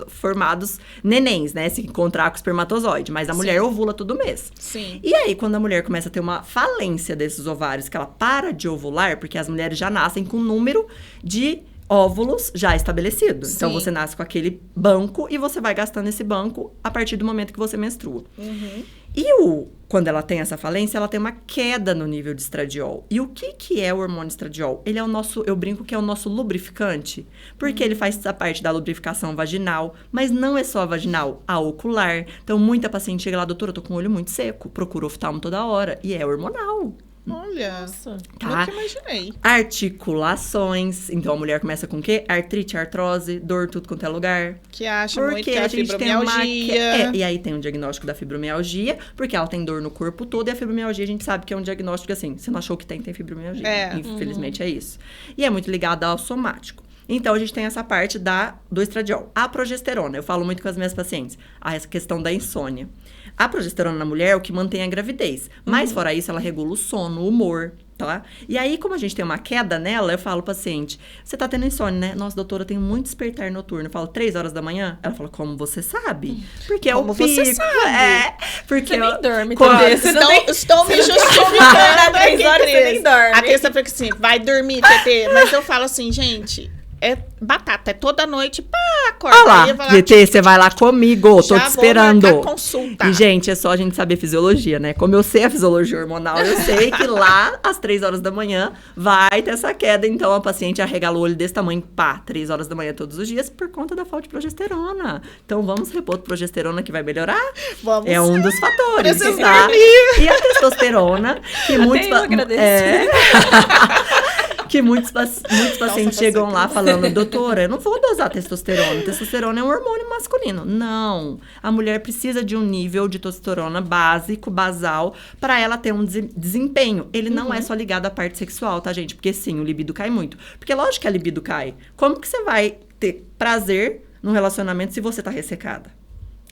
formados nenéns, né? Se encontrar com o espermatozoide. Mas a mulher ovula todo mês. Sim. E aí, quando a mulher começa a ter uma falência desses ovários, que ela para de ovular, porque as mulheres já nascem com um número de óvulos já estabelecidos. Então, Sim. você nasce com aquele banco e você vai gastando esse banco a partir do momento que você menstrua. E quando ela tem essa falência, ela tem uma queda no nível de estradiol. E o que é o hormônio estradiol? Ele é o nosso, eu brinco que é o nosso lubrificante, porque ele faz essa parte da lubrificação vaginal, mas não é só a vaginal, a ocular. Então, muita paciente chega lá, doutora, eu tô com o olho muito seco, procura oftalmo toda hora, e é hormonal. Olha, Nossa. Tá? nunca imaginei. Articulações. Então, a mulher começa com o quê? Artrite, artrose, dor, tudo quanto é lugar. Que acha muito Porque que é a gente tem uma... fibromialgia. e aí tem o diagnóstico da fibromialgia, porque ela tem dor no corpo todo, e a fibromialgia a gente sabe que é um diagnóstico assim, você não achou que tem fibromialgia. É. Infelizmente é isso. E é muito ligado ao somático. Então, a gente tem essa parte do estradiol. A progesterona, eu falo muito com as minhas pacientes, essa questão da insônia. A progesterona na mulher é o que mantém a gravidez. Mas, fora isso, ela regula o sono, o humor, tá? E aí, como a gente tem uma queda nela, eu falo, paciente, você tá tendo insônia, né? Nossa, doutora, eu tenho muito despertar noturno. Eu falo, 3 horas da manhã? Ela fala, como você sabe? Porque Como é o pico. você sabe? É, porque... Você nem dorme, quando- Tetê. Você não tem... Estou me você não tem justificando acordar aqui, 3 horas, você nem Cris. dorme. A Cris fica assim, vai dormir, Tetê. Mas eu falo assim, gente, é batata, é toda noite, pá, acorda. Olha lá, Aí eu vou GT, você vai lá comigo, tô já te esperando. Vou marcar consulta. E, gente, é só a gente saber fisiologia, né? Como eu sei a fisiologia hormonal, eu sei que lá, às 3 horas da manhã, vai ter essa queda. Então, a paciente arregala o olho desse tamanho, pá, 3 horas da manhã todos os dias, por conta da falta de progesterona. Então, vamos repor progesterona que vai melhorar? Vamos. É um dos fatores, Preciso tá? dormir. E a testosterona, que Até muitos... eu agradeci. Que muitos pacientes você chegam que lá não- falando, doutora, eu não vou dosar testosterona. Testosterona é um hormônio masculino. Não. A mulher precisa de um nível de testosterona básico, basal, para ela ter um desempenho. Ele não é só ligado à parte sexual, tá, gente? Porque sim, o libido cai muito. Porque lógico que a libido cai. Como que você vai ter prazer no relacionamento se você tá ressecada?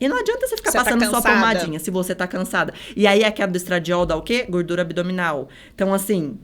E não adianta você ficar Você tá passando só cansada. pomadinha se você tá cansada. E aí a queda do estradiol dá o quê? Gordura abdominal. Então, assim...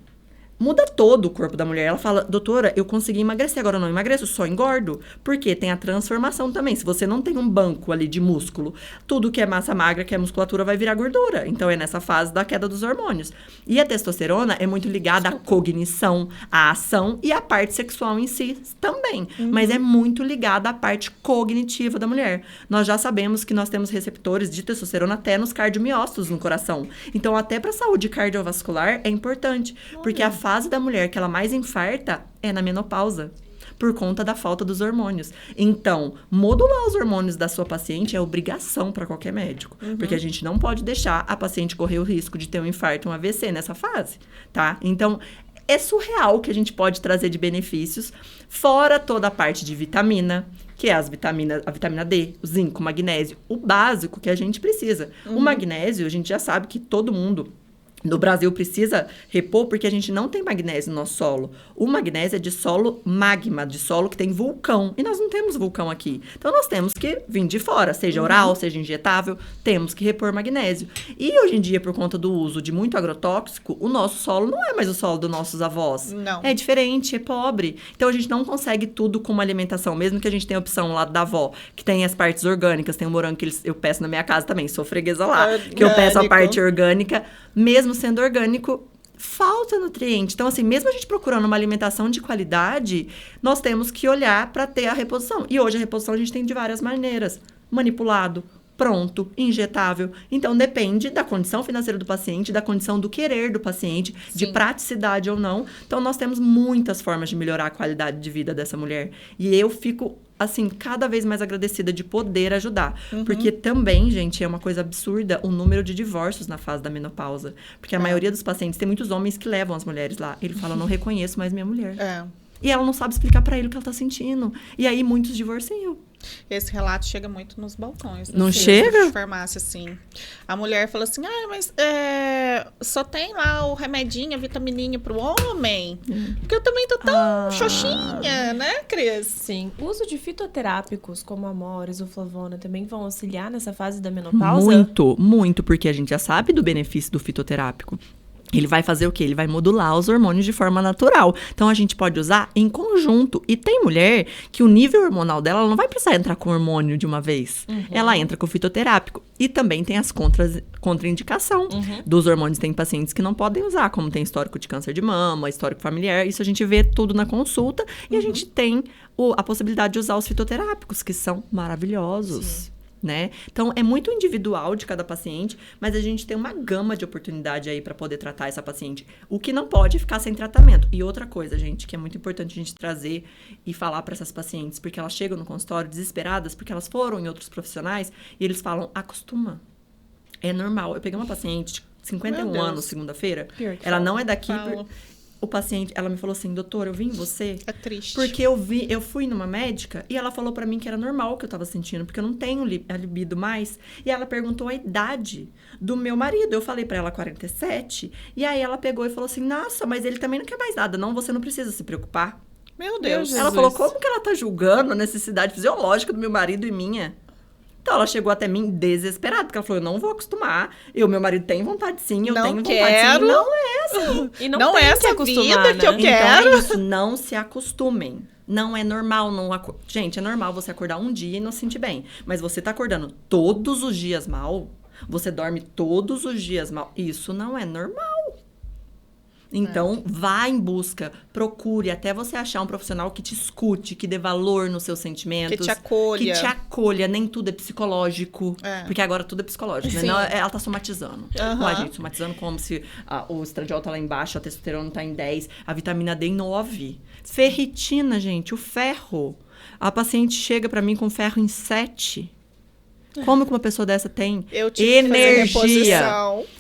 Muda todo o corpo da mulher. Ela fala, doutora, eu consegui emagrecer, agora eu não emagreço, só engordo. Porque tem a transformação também. Se você não tem um banco ali de músculo, tudo que é massa magra, que é musculatura, vai virar gordura. Então, é nessa fase da queda dos hormônios. E a testosterona é muito ligada à cognição, à ação e à parte sexual em si também. Mas é muito ligada à parte cognitiva da mulher. Nós já sabemos que nós temos receptores de testosterona até nos cardiomiócitos no coração. Então, até para a saúde cardiovascular é importante. Porque a fase da mulher que ela mais infarta é na menopausa, por conta da falta dos hormônios. Então, modular os hormônios da sua paciente é obrigação para qualquer médico, porque a gente não pode deixar a paciente correr o risco de ter um infarto, um AVC nessa fase, tá? Então, é surreal o que a gente pode trazer de benefícios, fora toda a parte de vitamina, que é a vitamina D, o zinco, o magnésio, o básico que a gente precisa. O magnésio, a gente já sabe que todo mundo no Brasil precisa repor porque a gente não tem magnésio no nosso solo. O magnésio é de solo magma, de solo que tem vulcão. E nós não temos vulcão aqui. Então, nós temos que vir de fora, seja oral, seja injetável, temos que repor magnésio. E hoje em dia, por conta do uso de muito agrotóxico, o nosso solo não é mais o solo dos nossos avós. Não. É diferente, é pobre. Então, a gente não consegue tudo com uma alimentação, mesmo que a gente tenha a opção lá da avó, que tem as partes orgânicas, tem o morango que eu peço na minha casa também, sou freguesa lá, que eu peço a Orgânico. parte orgânica, mesmo sendo orgânico, falta nutriente. Então, assim, mesmo a gente procurando uma alimentação de qualidade, nós temos que olhar para ter a reposição. E hoje a reposição a gente tem de várias maneiras. Manipulado, pronto, injetável. Então, depende da condição financeira do paciente, da condição do querer do paciente, de Sim. praticidade ou não. Então, nós temos muitas formas de melhorar a qualidade de vida dessa mulher. E eu fico, assim, cada vez mais agradecida de poder ajudar. Porque também, gente, é uma coisa absurda o número de divórcios na fase da menopausa. Porque a maioria dos pacientes, tem muitos homens que levam as mulheres lá. Ele fala, não reconheço mais minha mulher. É. E ela não sabe explicar pra ele o que ela tá sentindo. E aí, muitos divorciam. Esse relato chega muito nos balcões. Não nos chega? postos de farmácia, assim. A mulher fala assim, mas só tem lá o remedinho, a vitamininha pro homem. Porque eu também tô tão xoxinha, né, Cris? Sim. O uso de fitoterápicos, como a amora, isoflavona, também vão auxiliar nessa fase da menopausa? Muito, muito, porque a gente já sabe do benefício do fitoterápico. Ele vai fazer o quê? Ele vai modular os hormônios de forma natural. Então, a gente pode usar em conjunto. E tem mulher que o nível hormonal dela, ela não vai precisar entrar com hormônio de uma vez. Ela entra com fitoterápico. E também tem as contraindicação dos hormônios. Tem pacientes que não podem usar, como tem histórico de câncer de mama, histórico familiar. Isso a gente vê tudo na consulta. E a gente tem a possibilidade de usar os fitoterápicos, que são maravilhosos. Sim. Né? Então, é muito individual de cada paciente, mas a gente tem uma gama de oportunidade aí para poder tratar essa paciente. O que não pode é ficar sem tratamento. E outra coisa, gente, que é muito importante a gente trazer e falar para essas pacientes, porque elas chegam no consultório desesperadas, porque elas foram em outros profissionais e eles falam, acostuma. É normal. Eu peguei uma paciente de 51 anos, segunda-feira. Ela não é daqui... O paciente, ela me falou assim, doutora, eu vim em você... É triste. Porque eu fui numa médica e ela falou pra mim que era normal o que eu tava sentindo, porque eu não tenho a libido mais. E ela perguntou a idade do meu marido. Eu falei pra ela 47. E aí ela pegou e falou assim, nossa, mas ele também não quer mais nada. Não, você não precisa se preocupar. Meu Deus. Ela falou, como que ela tá julgando a necessidade fisiológica do meu marido e minha? Então, ela chegou até mim desesperada, porque ela falou, eu não vou acostumar. Meu marido tem vontade sim, eu tenho vontade sim. Não é assim. E não é essa vida que eu quero. Então, é isso, não se acostumem. Não é normal, gente, é normal você acordar um dia e não se sentir bem. Mas você tá acordando todos os dias mal, você dorme todos os dias mal, isso não é normal. Então, vá em busca, procure até você achar um profissional que te escute, que dê valor nos seus sentimentos. Que te acolha. Que te acolha, nem tudo é psicológico. Porque agora tudo é psicológico, né? Não, ela tá somatizando. Ué, gente, somatizando como se o estradiol tá lá embaixo, a testosterona tá em 10, a vitamina D em 9. Ferritina, gente, o ferro. A paciente chega pra mim com ferro em 7. Como que uma pessoa dessa tem energia?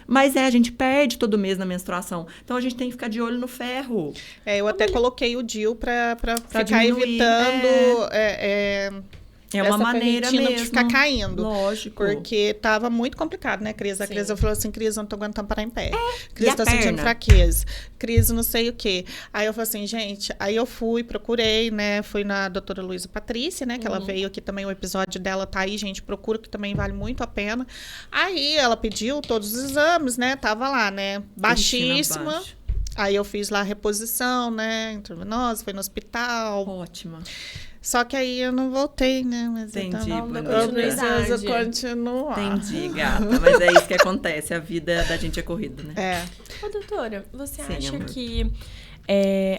Mas a gente perde todo mês na menstruação. Então, a gente tem que ficar de olho no ferro. Eu até coloquei o DIU pra ficar evitando... É uma maneira mesmo. De ficar caindo. Lógico. Porque tava muito complicado, né, Cris? A Cris falou assim, Cris, eu não tô aguentando parar em pé. Cris, tô sentindo fraqueza. Cris, não sei o quê. Aí eu falei assim, gente... Aí eu procurei, né? Fui na doutora Luísa Patrícia, né? Que ela veio aqui também, o episódio dela tá aí, gente. Procura, que também vale muito a pena. Aí ela pediu todos os exames, né? Tava lá, né? Baixíssima. Aí eu fiz lá a reposição, né? Intravenosa, foi no hospital. Ótima. Só que aí eu não voltei, né? Mas entendi, eu preciso continuar. Entendi, gata. Mas é isso que acontece. A vida da gente é corrida, né? Ô, doutora, você acha que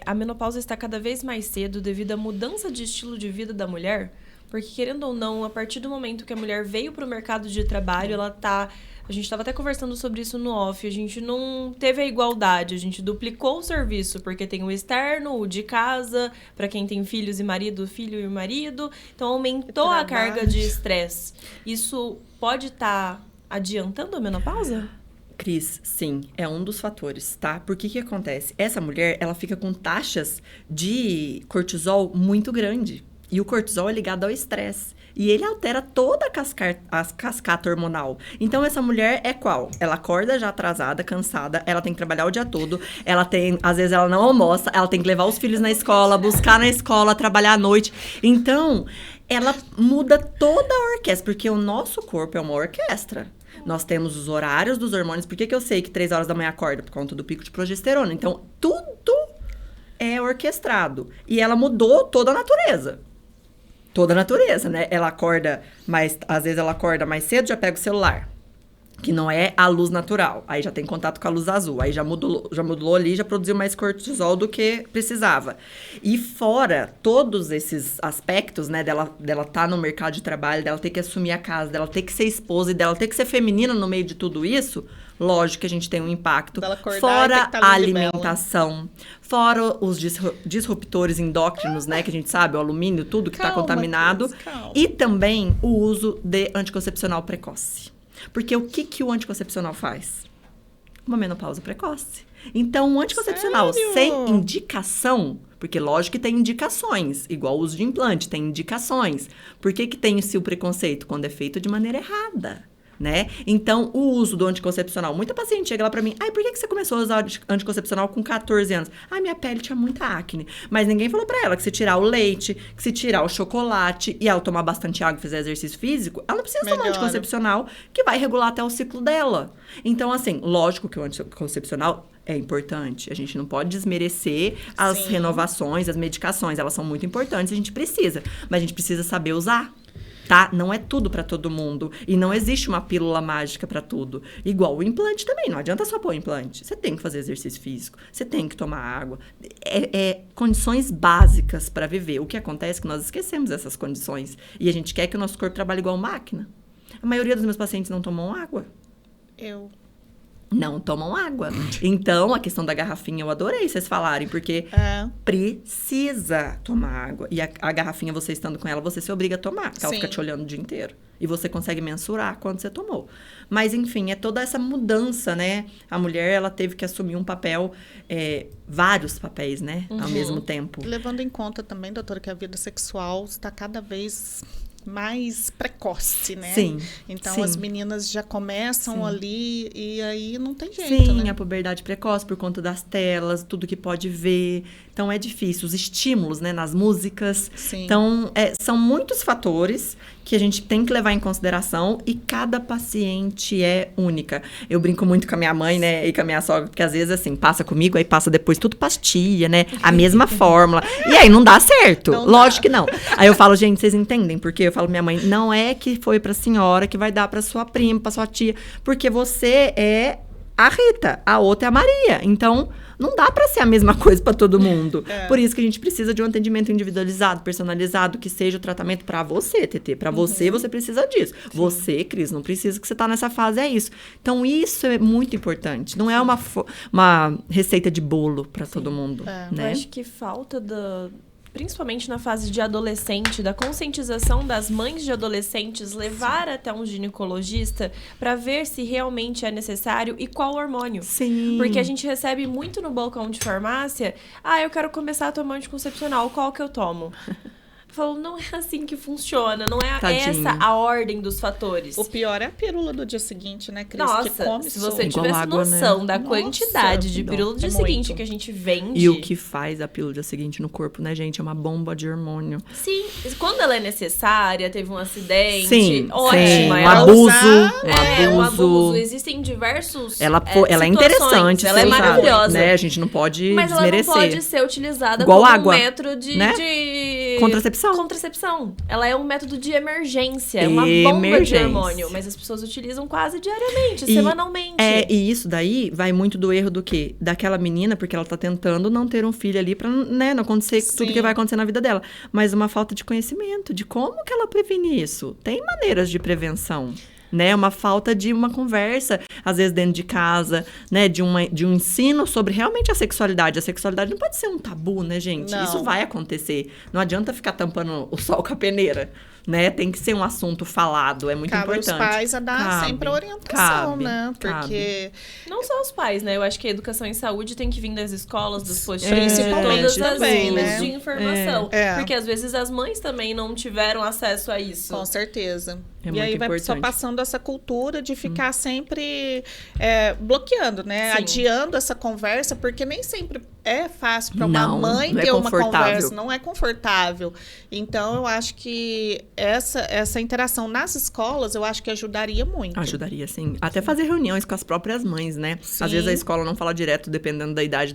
a menopausa está cada vez mais cedo devido à mudança de estilo de vida da mulher? Porque, querendo ou não, a partir do momento que a mulher veio para o mercado de trabalho, ela tá... A gente estava até conversando sobre isso no off. A gente não teve a igualdade. A gente duplicou o serviço, porque tem o externo, o de casa, para quem tem filhos e marido, filho e marido. Então, aumentou a carga de estresse. Isso pode estar adiantando a menopausa? Cris, sim, é um dos fatores, tá? Porque que acontece? Essa mulher, ela fica com taxas de cortisol muito grande. E o cortisol é ligado ao estresse. E ele altera toda a cascata hormonal. Então, essa mulher é qual? Ela acorda já atrasada, cansada, ela tem que trabalhar o dia todo, às vezes ela não almoça, ela tem que levar os filhos na escola, buscar na escola, trabalhar à noite. Então, ela muda toda a orquestra, porque o nosso corpo é uma orquestra. Nós temos os horários dos hormônios. Por que eu sei que 3 horas da manhã acorda? Por conta do pico de progesterona. Então, tudo é orquestrado. E ela mudou toda a natureza. Toda a natureza, né? Ela acorda mais... Às vezes ela acorda mais cedo, já pega o celular. Que não é a luz natural. Aí já tem contato com a luz azul. Aí já modulou ali, já produziu mais cortisol do que precisava. E fora todos esses aspectos, né? Dela tá no mercado de trabalho, dela ter que assumir a casa, dela ter que ser esposa e dela ter que ser feminina no meio de tudo isso... Lógico que a gente tem um impacto. Fora a alimentação, fora os disruptores endócrinos, né? Que a gente sabe, o alumínio, tudo que está contaminado. E também o uso de anticoncepcional precoce. Porque o que o anticoncepcional faz? Uma menopausa precoce. Então, um anticoncepcional sem indicação... Porque, lógico que tem indicações. Igual o uso de implante, tem indicações. Por que tem esse preconceito? Quando é feito de maneira errada. Né? Então, o uso do anticoncepcional. Muita paciente chega lá pra mim, por que você começou a usar anticoncepcional com 14 anos? Minha pele tinha muita acne. Mas ninguém falou pra ela que se tirar o leite, que se tirar o chocolate e ela tomar bastante água e fizer exercício físico, ela não precisa tomar anticoncepcional que vai regular até o ciclo dela. Então, assim, lógico que o anticoncepcional é importante. A gente não pode desmerecer as Sim. renovações, as medicações. Elas são muito importantes, a gente precisa. Mas a gente precisa saber usar. Tá? Não é tudo pra todo mundo. E não existe uma pílula mágica pra tudo. Igual o implante também. Não adianta só pôr o implante. Você tem que fazer exercício físico. Você tem que tomar água. É condições básicas pra viver. O que acontece é que nós esquecemos essas condições. E a gente quer que o nosso corpo trabalhe igual máquina. A maioria dos meus pacientes não tomam água. Não tomam água. Então, a questão da garrafinha eu adorei vocês falarem, porque precisa tomar água. E a garrafinha, você estando com ela, você se obriga a tomar, porque ela Sim. fica te olhando o dia inteiro. E você consegue mensurar quanto você tomou. Mas, enfim, é toda essa mudança, né? A mulher, ela teve que assumir um papel, vários papéis, né? Ao mesmo tempo. Levando em conta também, doutora, que a vida sexual está cada vez mais precoce, né? Sim, Então, sim. as meninas já começam Sim. ali e aí não tem jeito, Sim, né? a puberdade precoce por conta das telas, tudo que pode ver. Então, é difícil. Os estímulos, né, nas músicas. Sim. Então, são muitos fatores que a gente tem que levar em consideração e cada paciente é única. Eu brinco muito com a minha mãe, né, e com a minha sogra, porque às vezes, assim, passa comigo, aí passa depois tudo pastilha, né, a mesma fórmula. E aí não dá certo. Não Lógico dá. que não. Aí eu falo, gente, vocês entendem? Porque eu falo, minha mãe, não é que foi pra senhora que vai dar pra sua prima, pra sua tia, porque você é a Rita, a outra é a Maria. Então, não dá pra ser a mesma coisa pra todo mundo. Por isso que a gente precisa de um atendimento individualizado, personalizado, que seja o tratamento pra você, TT. Pra você precisa disso. Você, Cris, não precisa, que você tá nessa fase, é isso. Então, isso é muito importante. Não é uma receita de bolo pra todo mundo, Eu né? acho que falta principalmente na fase de adolescente, da conscientização das mães de adolescentes levar até um ginecologista para ver se realmente é necessário e qual hormônio. Sim. Porque a gente recebe muito no balcão de farmácia, eu quero começar a tomar anticoncepcional, qual que eu tomo? Eu falo, não é assim que funciona, não é Tadinho. essa a ordem dos fatores. O pior é a pílula do dia seguinte, né, Cris? Nossa, que come se você Igual tivesse água, né? noção da Nossa, quantidade de não. pílula do dia É seguinte muito. que a gente vende... E o que faz a pílula do dia seguinte no corpo, né, gente? É uma bomba de hormônio. Sim, quando ela é necessária, teve um acidente, Sim, ótima. um ela abuso, um abuso. Existem diversos Ela é situações. interessante, ela é ser usada, maravilhosa. né? A gente não pode Mas ela desmerecer. não pode ser utilizada Igual como água, um método de contracepção. Ela é um método de emergência, é uma bomba de Emergência. hormônio. Mas as pessoas utilizam quase diariamente, E- semanalmente. E isso daí vai muito do erro do quê? Daquela menina, porque ela tá tentando não ter um filho ali pra, né, não acontecer tudo Sim. que vai acontecer na vida dela. Mas uma falta de conhecimento de como que ela previne isso. Tem maneiras de prevenção. Né, uma falta de uma conversa, às vezes dentro de casa, né, de um ensino sobre realmente a sexualidade. A sexualidade não pode ser um tabu, né, gente? Não. Isso vai acontecer. Não adianta ficar tampando o sol com a peneira, né? Tem que ser um assunto falado, é muito Cabe aos importante. pais a dar Cabe, sempre a orientação, cabe, né? cabe. Porque Não só os pais, né? Eu acho que a educação em saúde tem que vir das escolas, dos postinhos, Principalmente de todas as também, ruas né? de informação. É. Porque às vezes as mães também não tiveram acesso a isso. com certeza. É e muito aí vai só importante. passando essa cultura de ficar sempre bloqueando, né? Sim. Adiando essa conversa, porque nem sempre é fácil para uma Não, mãe não é ter uma confortável. conversa, não é confortável. Então, eu acho que essa interação nas escolas, eu acho que ajudaria muito. Ajudaria, sim. Até fazer reuniões com as próprias mães, né? Sim. Às vezes a escola não fala direto, dependendo da idade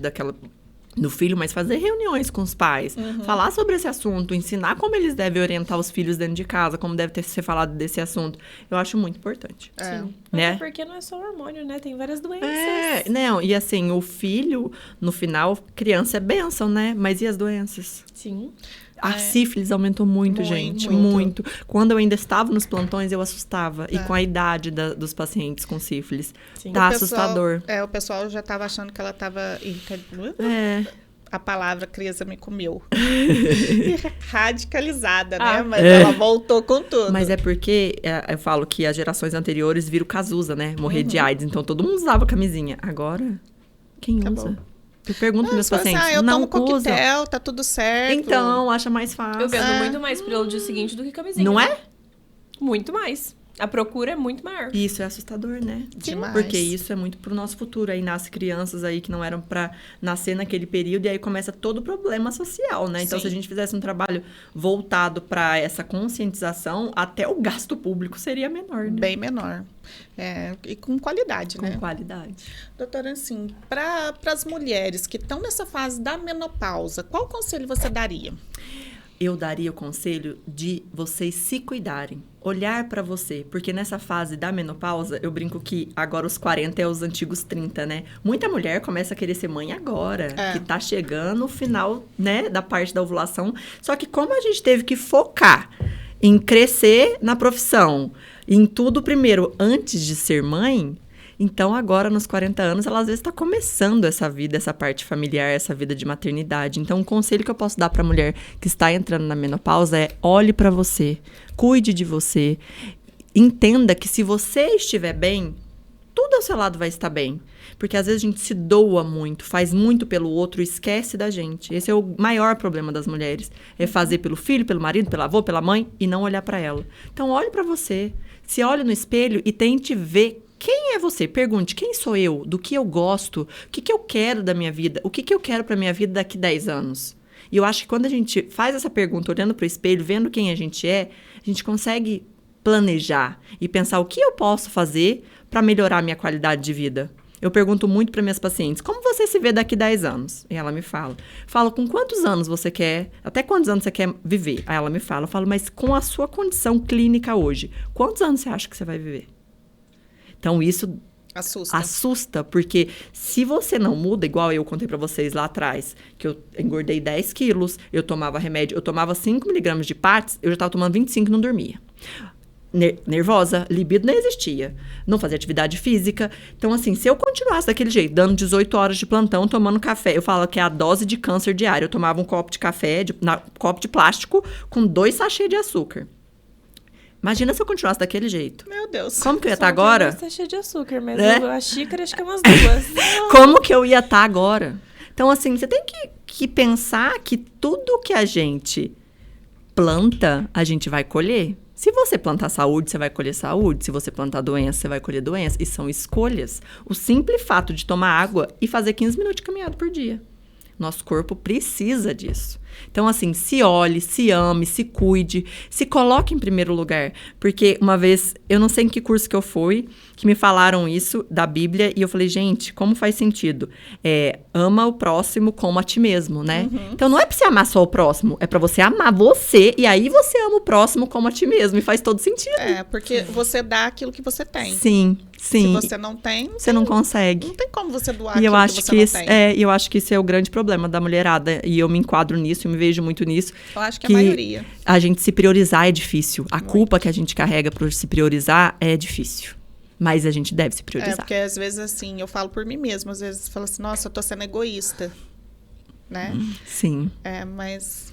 do filho, mas fazer reuniões com os pais. Falar sobre esse assunto, ensinar como eles devem orientar os filhos dentro de casa, como deve ser falado desse assunto. Eu acho muito importante. Sim. Né? Até porque não é só hormônio, né? Tem várias doenças. Não, e assim, o filho, no final, criança é bênção, né? Mas e as doenças? Sim. A sífilis aumentou muito, Muito, gente, muito. muito. Quando eu ainda estava nos plantões, eu assustava. E com a idade dos pacientes com sífilis, Sim. tá O pessoal- assustador. O pessoal já estava achando que ela estava... É. A palavra criança me comeu. Radicalizada, né? Ah. Mas ela voltou com tudo. Mas é porque eu falo que as gerações anteriores viram Cazuza, né? Morrer de AIDS. Então todo mundo usava camisinha. Agora, quem Acabou. usa? Eu pergunto pros meus Você fala assim, pacientes. eu não tomo usam. coquetel, tá tudo certo. Então, acha mais fácil. Eu vendo muito mais pílula do dia seguinte do que camisinha. Não é? Muito mais. A procura é muito maior. E isso é assustador, né? Demais. Porque isso é muito pro nosso futuro. Aí nasce crianças aí que não eram pra nascer naquele período e aí começa todo o problema social, né? Então, Sim. se a gente fizesse um trabalho voltado para essa conscientização, até o gasto público seria menor, né? Bem menor. E com qualidade, Com né? qualidade. Doutora, assim, para as mulheres que estão nessa fase da menopausa, qual conselho você daria? Eu daria o conselho de vocês se cuidarem, olhar pra você, porque nessa fase da menopausa, eu brinco que agora os 40 é os antigos 30, né? Muita mulher começa a querer ser mãe agora, que tá chegando o final, né, da parte da ovulação. Só que como a gente teve que focar em crescer na profissão, em tudo primeiro, antes de ser mãe, então agora nos 40 anos, ela às vezes está começando essa vida, essa parte familiar, essa vida de maternidade. Então, um conselho que eu posso dar para a mulher que está entrando na menopausa é: olhe para você, cuide de você, entenda que se você estiver bem, tudo ao seu lado vai estar bem. Porque às vezes a gente se doa muito, faz muito pelo outro, esquece da gente. Esse é o maior problema das mulheres. É fazer pelo filho, pelo marido, pelo avô, pela mãe e não olhar para ela. Então, olhe para você, se olhe no espelho e tente ver quem é você. Pergunte: quem sou eu? Do que eu gosto? O que eu quero da minha vida? O que eu quero para minha vida daqui 10 anos? E eu acho que quando a gente faz essa pergunta, olhando para o espelho, vendo quem a gente consegue planejar e pensar o que eu posso fazer para melhorar a minha qualidade de vida. Eu pergunto muito para minhas pacientes: como você se vê daqui 10 anos? E ela me fala. Falo: com quantos anos você quer, até quantos anos você quer viver? Aí ela me fala. Eu falo: mas com a sua condição clínica hoje, quantos anos você acha que você vai viver? Então, isso assusta, porque se você não muda, igual eu contei pra vocês lá atrás, que eu engordei 10 quilos, eu tomava remédio, eu tomava 5 miligramas de Pax, eu já tava tomando 25 e não dormia. Nervosa, libido não existia, não fazia atividade física. Então, assim, se eu continuasse daquele jeito, dando 18 horas de plantão, tomando café, eu falo que é a dose de câncer diária. Eu tomava um copo de café, copo de plástico, com 2 sachês de açúcar. Imagina se eu continuasse daquele jeito. Meu Deus. Como que eu ia estar agora? Tá cheio de açúcar, mas a xícara acho que é umas 2. Como que eu ia estar agora? Então, assim, você tem que pensar que tudo que a gente planta, a gente vai colher. Se você plantar saúde, você vai colher saúde. Se você plantar doença, você vai colher doença. E são escolhas. O simples fato de tomar água e fazer 15 minutos de caminhada por dia. Nosso corpo precisa disso. Então, assim, se olhe, se ame, se cuide, se coloque em primeiro lugar. Porque uma vez, eu não sei em que curso que eu fui, que me falaram isso da Bíblia, e eu falei: gente, como faz sentido? Ama o próximo como a ti mesmo, né? Uhum. Então, não é pra você amar só o próximo, é pra você amar você, e aí você ama o próximo como a ti mesmo, e faz todo sentido. Porque você dá aquilo que você tem. Sim. Sim. Se você não tem, você não consegue. Não tem como você doar aquilo que você não tem. E eu acho que esse é o grande problema da mulherada. E eu me enquadro nisso, eu me vejo muito nisso. Eu acho que a maioria. A gente se priorizar é difícil. A culpa que a gente carrega por se priorizar é difícil. Mas a gente deve se priorizar. Porque às vezes, assim, eu falo por mim mesma. Às vezes eu falo assim: nossa, eu tô sendo egoísta. Né? Sim. Mas...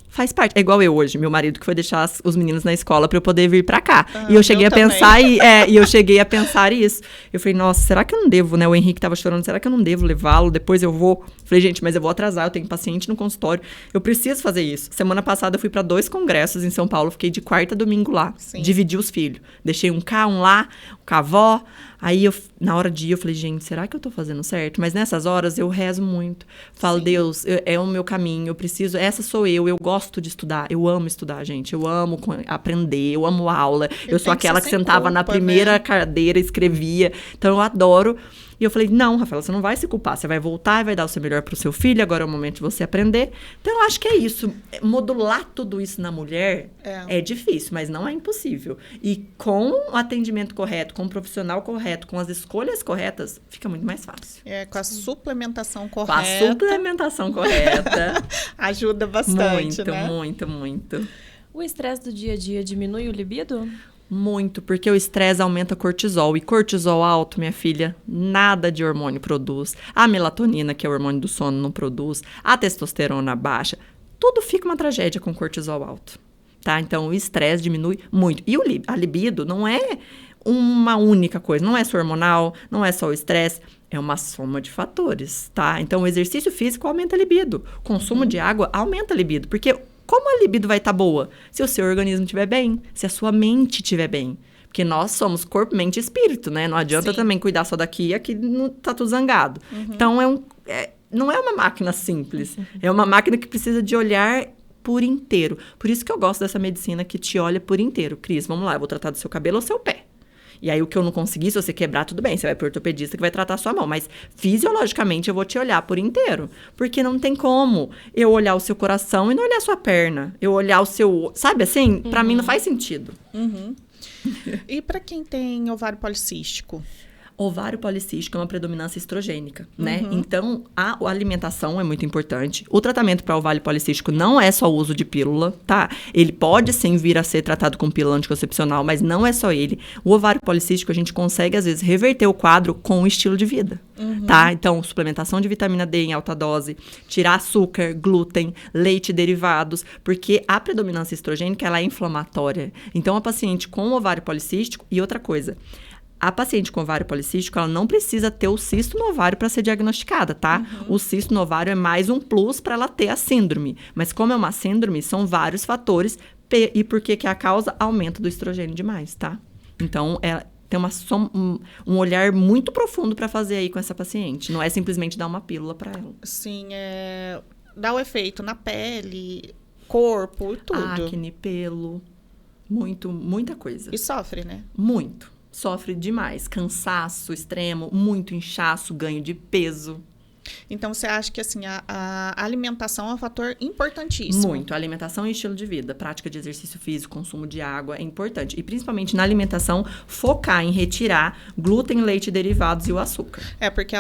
Faz parte. É igual eu hoje, meu marido que foi deixar os meninos na escola pra eu poder vir pra cá. E eu cheguei a pensar e eu cheguei a pensar isso. Eu falei: nossa, será que eu não devo, né? O Henrique tava chorando, será que eu não devo levá-lo? Depois eu vou. Falei: gente, mas eu vou atrasar, eu tenho paciente no consultório. Eu preciso fazer isso. Semana passada eu fui pra 2 congressos em São Paulo, fiquei de quarta a domingo lá. Sim. Dividi os filhos. Deixei um cá, um lá, com a avó. Aí, na hora de ir, eu falei: gente, será que eu tô fazendo certo? Mas nessas horas, eu rezo muito. Falo: Deus, é o meu caminho, eu preciso... Essa sou eu gosto de estudar. Eu amo estudar, gente. Eu amo aprender, eu amo aula. Eu sou aquela que sentava na primeira cadeira, escrevia. Então, eu adoro... E eu falei: não, Rafaela, você não vai se culpar. Você vai voltar e vai dar o seu melhor pro seu filho. Agora é o momento de você aprender. Então, eu acho que é isso. Modular tudo isso na mulher é difícil, mas não é impossível. E com o atendimento correto, com o profissional correto, com as escolhas corretas, fica muito mais fácil. Com a suplementação correta. Com a suplementação correta. Ajuda bastante, muito, né? Muito, muito. O estresse do dia a dia diminui o libido? Muito, porque o estresse aumenta cortisol. E cortisol alto, minha filha, nada de hormônio produz. A melatonina, que é o hormônio do sono, não produz. A testosterona baixa. Tudo fica uma tragédia com cortisol alto. Tá? Então, o estresse diminui muito. E a libido não é uma única coisa. Não é só hormonal, não é só o estresse. É uma soma de fatores, tá? Então, o exercício físico aumenta a libido. O consumo de água aumenta a libido. Porque... como a libido vai estar boa? Se o seu organismo estiver bem, se a sua mente estiver bem. Porque nós somos corpo, mente e espírito, né? Não adianta Sim. também cuidar só daqui e aqui não tá tudo zangado. Então, não é uma máquina simples. É uma máquina que precisa de olhar por inteiro. Por isso que eu gosto dessa medicina que te olha por inteiro. Cris, vamos lá, eu vou tratar do seu cabelo ou seu pé. E aí, o que eu não conseguir, se você quebrar, tudo bem. Você vai pro ortopedista que vai tratar a sua mão. Mas, fisiologicamente, eu vou te olhar por inteiro. Porque não tem como eu olhar o seu coração e não olhar a sua perna. Eu olhar o seu... Sabe assim? Pra mim, não faz sentido. E para quem tem ovário policístico? Ovário policístico é uma predominância estrogênica, né? Então, a alimentação é muito importante. O tratamento para ovário policístico não é só o uso de pílula, tá? Ele pode, sim, vir a ser tratado com pílula anticoncepcional, mas não é só ele. O ovário policístico, a gente consegue, às vezes, reverter o quadro com o estilo de vida, tá? Então, suplementação de vitamina D em alta dose, tirar açúcar, glúten, leite e derivados, porque a predominância estrogênica, ela é inflamatória. Então, a paciente com ovário policístico... E outra coisa... A paciente com ovário policístico, ela não precisa ter o cisto no ovário para ser diagnosticada, tá? O cisto no ovário é mais um plus para ela ter a síndrome. Mas como é uma síndrome, são vários fatores. E por que a causa? Aumento do estrogênio demais, tá? Então, tem um olhar muito profundo para fazer aí com essa paciente. Não é simplesmente dar uma pílula para ela. Sim, dá o efeito na pele, corpo e tudo. Acne, pelo, muita coisa. E sofre, né? Muito. Sofre demais. Cansaço extremo, muito inchaço, ganho de peso. Então, você acha que assim, a alimentação é um fator importantíssimo? Muito. Alimentação e estilo de vida. Prática de exercício físico, consumo de água é importante. E, principalmente, na alimentação, focar em retirar glúten, leite, derivados e o açúcar. Porque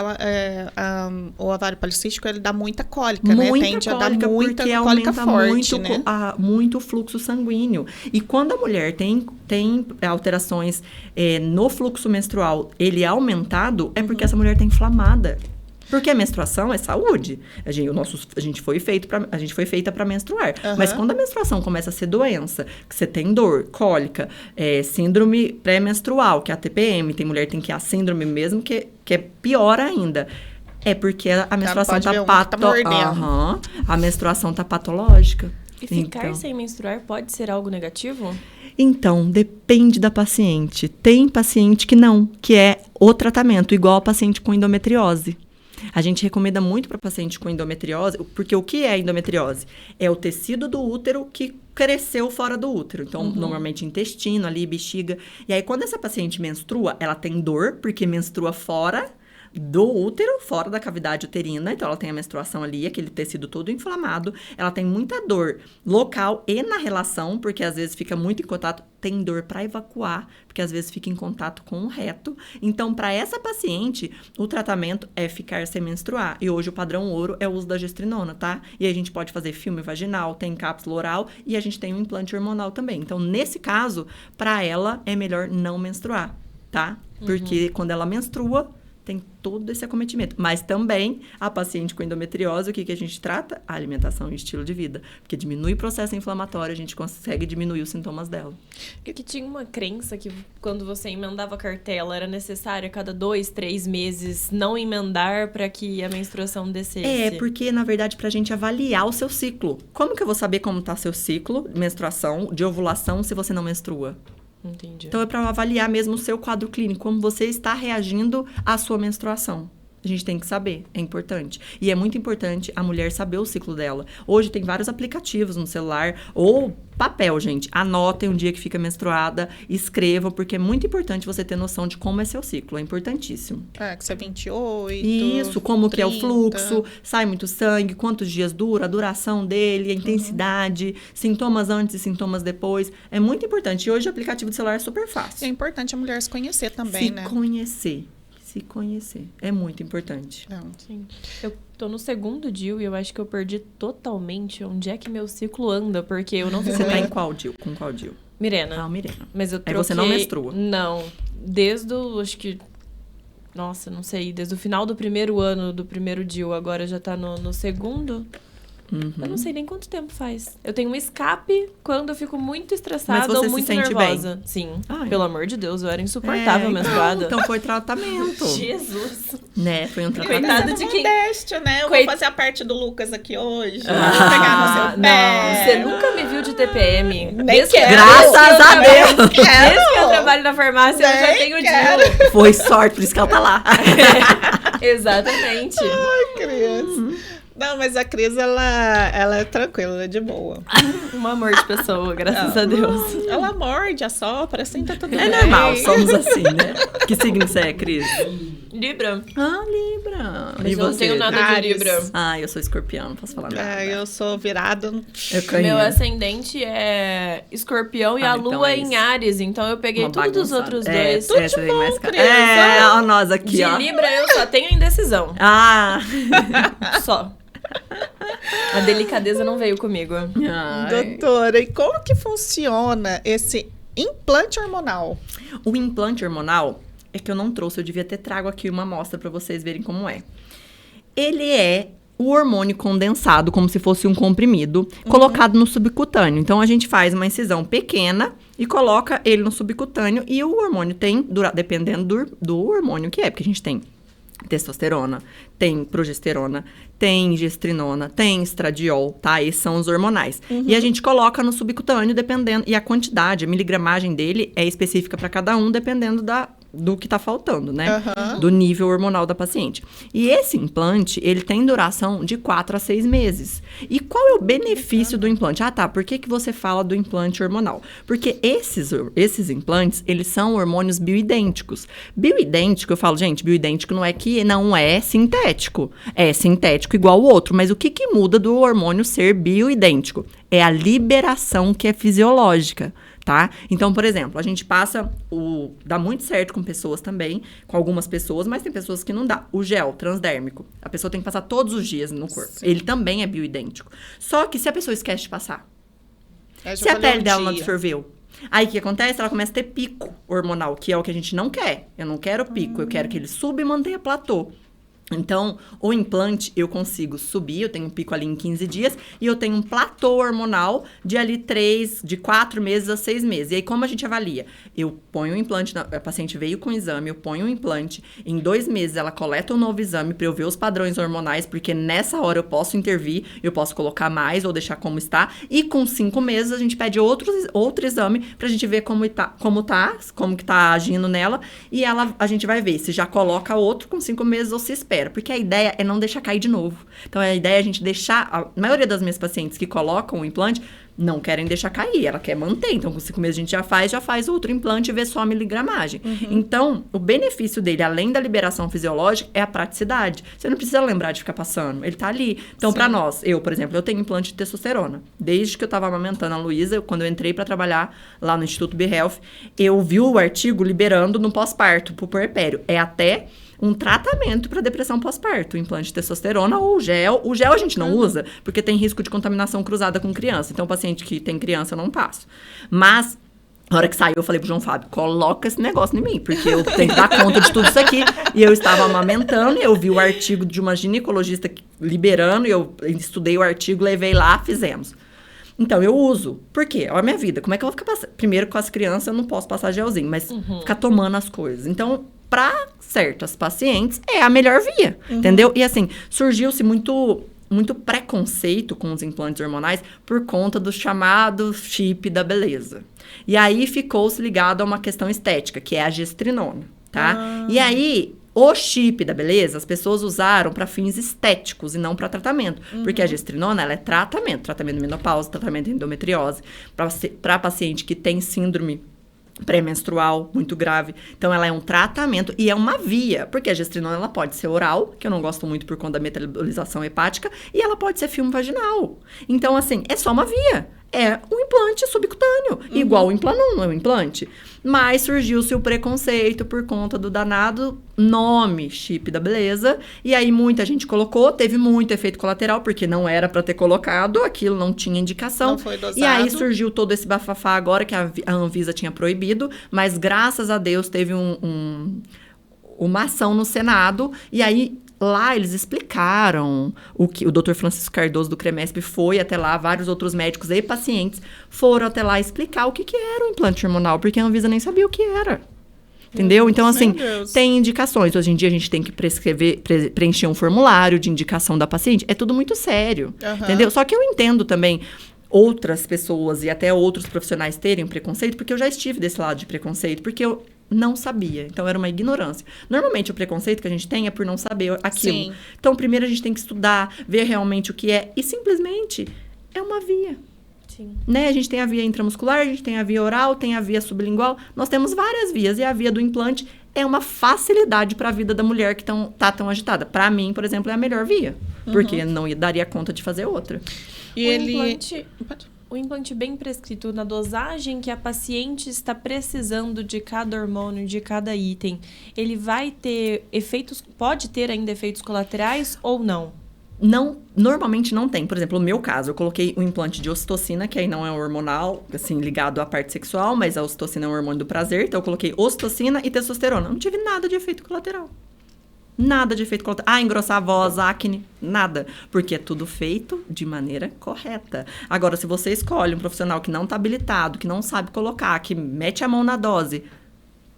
o ovário policístico, ele dá muita cólica, né? Muita Tende cólica, a dar muita porque cólica aumenta forte, né? muito o fluxo sanguíneo. E quando a mulher tem alterações no fluxo menstrual, ele é aumentado, é porque essa mulher está inflamada. Porque a menstruação é saúde. A gente foi feita para menstruar. Mas quando a menstruação começa a ser doença, que você tem dor, cólica, síndrome pré-menstrual, que é a TPM, tem mulher que tem que a síndrome mesmo, que é pior ainda. É porque a menstruação a menstruação tá patológica. E ficar sem menstruar pode ser algo negativo? Então, depende da paciente. Tem paciente que não, que é o tratamento, igual a paciente com endometriose. A gente recomenda muito para paciente com endometriose, porque o que é endometriose? É o tecido do útero que cresceu fora do útero. Então, normalmente intestino ali, bexiga. E aí, quando essa paciente menstrua, ela tem dor, porque menstrua fora do útero, fora da cavidade uterina. Então, ela tem a menstruação ali, aquele tecido todo inflamado. Ela tem muita dor local e na relação, porque às vezes fica muito em contato. Tem dor para evacuar, porque às vezes fica em contato com o reto. Então, para essa paciente, o tratamento é ficar sem menstruar. E hoje o padrão ouro é o uso da gestrinona, tá? E a gente pode fazer filme vaginal, tem cápsula oral e a gente tem um implante hormonal também. Então, nesse caso, para ela é melhor não menstruar, tá? Porque quando ela menstrua, tem todo esse acometimento. Mas também, a paciente com endometriose, o que a gente trata? A alimentação e estilo de vida. Porque diminui o processo inflamatório, a gente consegue diminuir os sintomas dela. E que tinha uma crença que quando você emendava a cartela, era necessário a cada 2, 3 meses não emendar para que a menstruação descesse. Porque, na verdade, pra gente avaliar o seu ciclo. Como que eu vou saber como tá seu ciclo, menstruação, de ovulação, se você não menstrua? Entendi. Então, é para avaliar mesmo o seu quadro clínico, como você está reagindo à sua menstruação. A gente tem que saber, é importante. E é muito importante a mulher saber o ciclo dela. Hoje tem vários aplicativos no celular, ou papel, gente. Anotem um dia que fica menstruada, escrevam, porque é muito importante você ter noção de como é seu ciclo. É importantíssimo. Que você é 28, Isso, como 30. que é o fluxo, sai muito sangue, quantos dias dura, a duração dele, a intensidade, sintomas antes e sintomas depois. É muito importante. E hoje o aplicativo de celular é super fácil. É importante a mulher se conhecer também, né? Se conhecer. É muito importante. Sim. Eu tô no segundo DIU e eu acho que eu perdi totalmente onde é que meu ciclo anda, porque eu não fiz... Você tá em qual DIU? Com qual DIU? Mirena. Ah, Mirena. Mas eu troquei... Aí você não menstrua? Não. Desde o... Acho que... Nossa, não sei. Desde o final do primeiro ano do primeiro DIU, agora já tá no segundo. Eu não sei nem quanto tempo faz. Eu tenho um escape quando eu fico muito estressada Mas você ou se muito sente nervosa. Sim. Ai. Pelo amor de Deus, eu era insuportável menstruada. Então foi tratamento. Jesus. Né, foi um tratamento. Coitado Mas de é quem... modesto, né? Eu vou fazer a parte do Lucas aqui hoje. Vou pegar no seu não. pé. Você nunca me viu de TPM. Nem quero. Graças a Deus. Desde que eu trabalho na farmácia, eu já Nem tenho quero. DIU. Foi sorte, por isso que ela tá lá. Exatamente. Cris. Não, mas a Cris, ela é tranquila, ela é de boa. Um amor de pessoa, graças a Deus. Ela morde, assopra, assim, tá tudo bem. É normal, somos assim, né? Que signo você é, Cris? Libra. Ah, Libra. Mas E eu não você? tenho nada de Ares. Libra. Ah, eu sou escorpião, não posso falar nada. Eu sou virado. Eu Meu canho. ascendente é escorpião e a então lua é é em isso. Ares. Então eu peguei Uma tudo dos bagunçada. outros É, dois. essa aí mais cara. Cris. Ó, nós aqui, De ó. Libra eu só tenho indecisão. Ah! Só. A delicadeza não veio comigo. Ai. Doutora, e como que funciona esse implante hormonal? O implante hormonal é que eu não trouxe, eu devia ter trago aqui uma amostra pra vocês verem como é. Ele é o hormônio condensado, como se fosse um comprimido, colocado no subcutâneo. Então, a gente faz uma incisão pequena e coloca ele no subcutâneo. E o hormônio tem, dependendo do hormônio que é, porque a gente tem testosterona, tem progesterona, tem gestrinona, tem estradiol, tá? Esses são os hormonais. E a gente coloca no subcutâneo, dependendo... E a quantidade, a miligramagem dele é específica para cada um, dependendo do que tá faltando, né? Do nível hormonal da paciente. E esse implante, ele tem duração de 4 a 6 meses. E qual é o benefício do implante? Ah, tá. Por que você fala do implante hormonal? Porque esses implantes, eles são hormônios bioidênticos. Bioidêntico, eu falo, gente, bioidêntico não é que não é sintético. É sintético igual o outro. Mas o que muda do hormônio ser bioidêntico? É a liberação que é fisiológica. Tá? Então, por exemplo, a gente passa dá muito certo com pessoas também, com algumas pessoas, mas tem pessoas que não dá. O gel transdérmico, a pessoa tem que passar todos os dias no corpo. Sim. Ele também é bioidêntico. Só que se a pessoa esquece de passar, Eu já se a falei pele dela não dia. absorveu, aí o que acontece? Ela começa a ter pico hormonal, que é o que a gente não quer. Eu não quero pico, eu quero que ele suba e mantenha platô. Então, o implante, eu consigo subir, eu tenho um pico ali em 15 dias, e eu tenho um platô hormonal de 4 meses a 6 meses. E aí, como a gente avalia? Eu ponho o implante, a paciente veio com o exame, eu ponho o implante, em 2 meses ela coleta um novo exame para eu ver os padrões hormonais, porque nessa hora eu posso intervir, eu posso colocar mais ou deixar como está, e com 5 meses a gente pede outro exame pra gente ver como que tá agindo nela, e a gente vai ver se já coloca outro com 5 meses ou se espera. Porque a ideia é não deixar cair de novo. Então, a ideia é a gente deixar... A maioria das minhas pacientes que colocam o implante não querem deixar cair. Ela quer manter. Então, com 5 meses a gente já faz outro implante e vê só a miligramagem. Então, o benefício dele, além da liberação fisiológica, é a praticidade. Você não precisa lembrar de ficar passando. Ele tá ali. Então, pra nós, por exemplo, eu tenho implante de testosterona. Desde que eu tava amamentando a Luísa, quando eu entrei pra trabalhar lá no Instituto BeHealth, eu vi o artigo liberando no pós-parto, pro puerpério. É até um tratamento para depressão pós-parto, implante de testosterona ou gel. O gel a gente não usa, porque tem risco de contaminação cruzada com criança. Então, o paciente que tem criança, eu não passo. Mas, na hora que saiu, eu falei pro João Fábio, coloca esse negócio em mim, porque eu tenho que dar conta de tudo isso aqui. E eu estava amamentando, eu vi o artigo de uma ginecologista liberando, e eu estudei o artigo, levei lá, fizemos. Então, eu uso. Por quê? Olha a minha vida. Como é que eu vou ficar passando? Primeiro, com as crianças, eu não posso passar gelzinho, mas ficar tomando as coisas. Então, para certas pacientes, é a melhor via, entendeu? E assim, surgiu-se muito preconceito com os implantes hormonais por conta do chamado chip da beleza. E aí, ficou-se ligado a uma questão estética, que é a gestrinona, tá? E aí, o chip da beleza, as pessoas usaram para fins estéticos e não para tratamento. Porque a gestrinona, ela é tratamento de menopausa, tratamento de endometriose, para paciente que tem síndrome pré-menstrual muito grave. Então, ela é um tratamento e é uma via. Porque a gestrinona, ela pode ser oral, que eu não gosto muito por conta da metabolização hepática, e ela pode ser filme vaginal. Então, assim, é só uma via. É um implante subcutâneo, igual o Implanon, não é um implante. Mas surgiu-se o preconceito por conta do danado nome chip da beleza. E aí muita gente colocou, teve muito efeito colateral, porque não era para ter colocado, aquilo não tinha indicação. Não foi dosado. E aí surgiu todo esse bafafá agora que a Anvisa tinha proibido, mas graças a Deus teve uma ação no Senado, e aí lá eles explicaram o que o Dr. Francisco Cardoso do CREMESP foi até lá, vários outros médicos e pacientes foram até lá explicar o que era o implante hormonal, porque a Anvisa nem sabia o que era. Entendeu? Então, assim, tem indicações. Hoje em dia, a gente tem que preencher um formulário de indicação da paciente. É tudo muito sério, entendeu? Só que eu entendo também outras pessoas e até outros profissionais terem preconceito, porque eu já estive desse lado de preconceito, porque eu não sabia. Então, era uma ignorância. Normalmente, o preconceito que a gente tem é por não saber aquilo. Sim. Então, primeiro a gente tem que estudar, ver realmente o que é, e simplesmente é uma via. Sim. Né? A gente tem a via intramuscular, a gente tem a via oral, tem a via sublingual. Nós temos várias vias, e a via do implante é uma facilidade para a vida da mulher que tá tão agitada. Para mim, por exemplo, é a melhor via, porque não daria conta de fazer outra. E o implante bem prescrito na dosagem que a paciente está precisando de cada hormônio, de cada item, ele vai ter efeitos, pode ter ainda efeitos colaterais ou não? Não, normalmente não tem. Por exemplo, no meu caso, eu coloquei um implante de ocitocina, que aí não é hormonal, assim, ligado à parte sexual, mas a ocitocina é um hormônio do prazer. Então, eu coloquei ocitocina e testosterona. Não tive nada de efeito colateral. Nada de efeito colateral. Engrossar a voz, acne, nada. Porque é tudo feito de maneira correta. Agora, se você escolhe um profissional que não está habilitado, que não sabe colocar, que mete a mão na dose,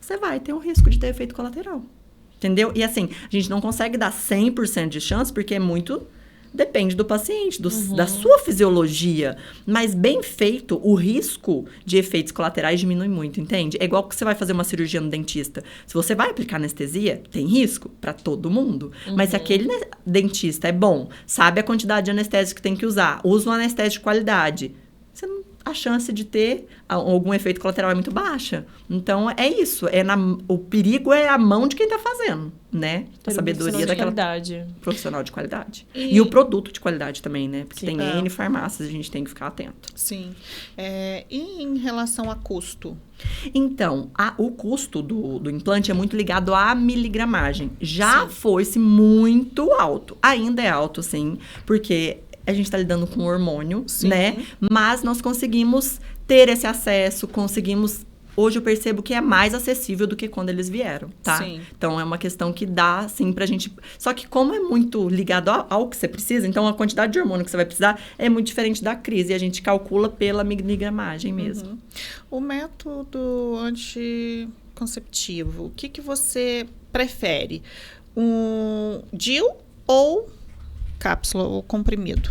você vai ter um risco de ter efeito colateral. Entendeu? E assim, a gente não consegue dar 100% de chance, porque é muito... Depende do paciente, da sua fisiologia. Mas bem feito, o risco de efeitos colaterais diminui muito, entende? É igual que você vai fazer uma cirurgia no dentista. Se você vai aplicar anestesia, tem risco para todo mundo. Mas se aquele dentista é bom, sabe a quantidade de anestésico que tem que usar, usa um anestésico de qualidade, a chance de ter algum efeito colateral é muito baixa. Então, é isso. O perigo é a mão de quem está fazendo, né? A sabedoria daquela profissional de qualidade. E o produto de qualidade também, né? Porque tem N farmácias, a gente tem que ficar atento. Sim. E em relação a custo? Então, o custo do implante é muito ligado à miligramagem. Já foi-se muito alto. Ainda é alto, sim, porque... a gente está lidando com hormônio, né? Mas nós conseguimos ter esse acesso, Hoje eu percebo que é mais acessível do que quando eles vieram, tá? Sim. Então, é uma questão que dá, sim, pra gente... Só que como é muito ligado ao que você precisa, então a quantidade de hormônio que você vai precisar é muito diferente da crise. E a gente calcula pela miligramagem mesmo. O método anticonceptivo, o que você prefere? Um DIU ou... cápsula ou comprimido?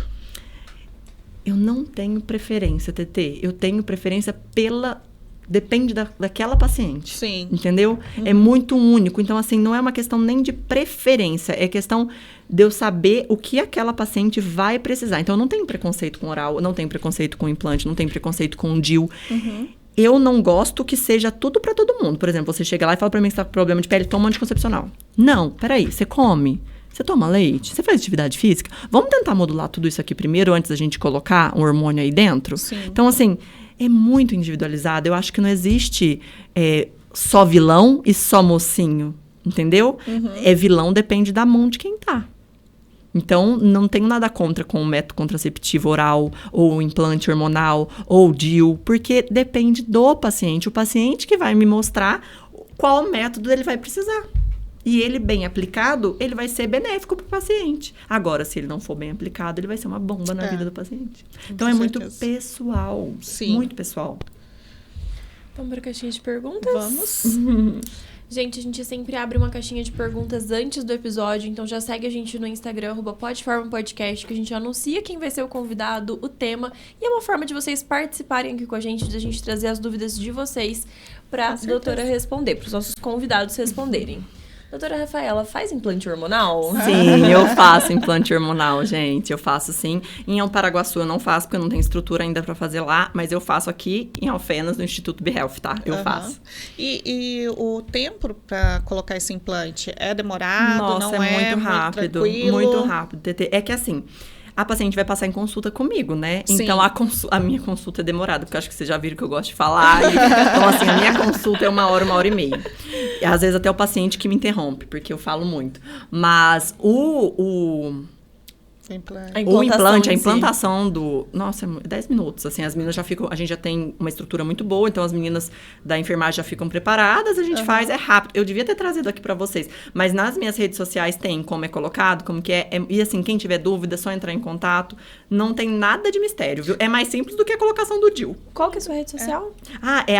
Eu não tenho preferência, TT. Eu tenho preferência depende daquela paciente. Sim. Entendeu? É muito único. Então, assim, não é uma questão nem de preferência. É questão de eu saber o que aquela paciente vai precisar. Então, eu não tenho preconceito com oral, não tenho preconceito com implante, não tenho preconceito com DIU. Eu não gosto que seja tudo pra todo mundo. Por exemplo, você chega lá e fala pra mim que você tá com problema de pele, toma anticoncepcional. Não, peraí, você come... Você toma leite? Você faz atividade física? Vamos tentar modular tudo isso aqui primeiro, antes da gente colocar um hormônio aí dentro? Sim. Então, assim, é muito individualizado. Eu acho que não existe só vilão e só mocinho, entendeu? É vilão, depende da mão de quem tá. Então, não tenho nada contra com o método contraceptivo oral, ou implante hormonal, ou DIU, porque depende do paciente. O paciente que vai me mostrar qual método ele vai precisar. E ele, bem aplicado, ele vai ser benéfico para o paciente. Agora, se ele não for bem aplicado, ele vai ser uma bomba na vida do paciente. Então, é muito pessoal. Sim. Muito pessoal. Vamos para a caixinha de perguntas? Vamos. Gente, a gente sempre abre uma caixinha de perguntas antes do episódio, então já segue a gente no Instagram, @podformapodcast, que a gente anuncia quem vai ser o convidado, o tema, e é uma forma de vocês participarem aqui com a gente, de a gente trazer as dúvidas de vocês para a doutora responder, para os nossos convidados responderem. Doutora Rafaela, faz implante hormonal? Sim, eu faço implante hormonal, gente. Eu faço, sim. Em Paraguaçu eu não faço, porque eu não tenho estrutura ainda pra fazer lá. Mas eu faço aqui em Alfenas, no Instituto BeHealth, tá? Eu faço. E o tempo pra colocar esse implante é demorado? Nossa, não é muito rápido. Muito rápido. É que assim... A paciente vai passar em consulta comigo, né? Sim. Então, a minha consulta é demorada, porque eu acho que vocês já viram que eu gosto de falar. Então, assim, a minha consulta é 1 hora e meia. E, às vezes, até o paciente que me interrompe, porque eu falo muito. Mas O implante, a em si. implantação do... Nossa, é 10 minutos, assim, as meninas já ficam... A gente já tem uma estrutura muito boa, então as meninas da enfermagem já ficam preparadas, a gente faz, é rápido. Eu devia ter trazido aqui pra vocês, mas nas minhas redes sociais tem como é colocado, como que é. E assim, quem tiver dúvida, é só entrar em contato. Não tem nada de mistério, viu? É mais simples do que a colocação do DIU. Qual que é a sua rede social? É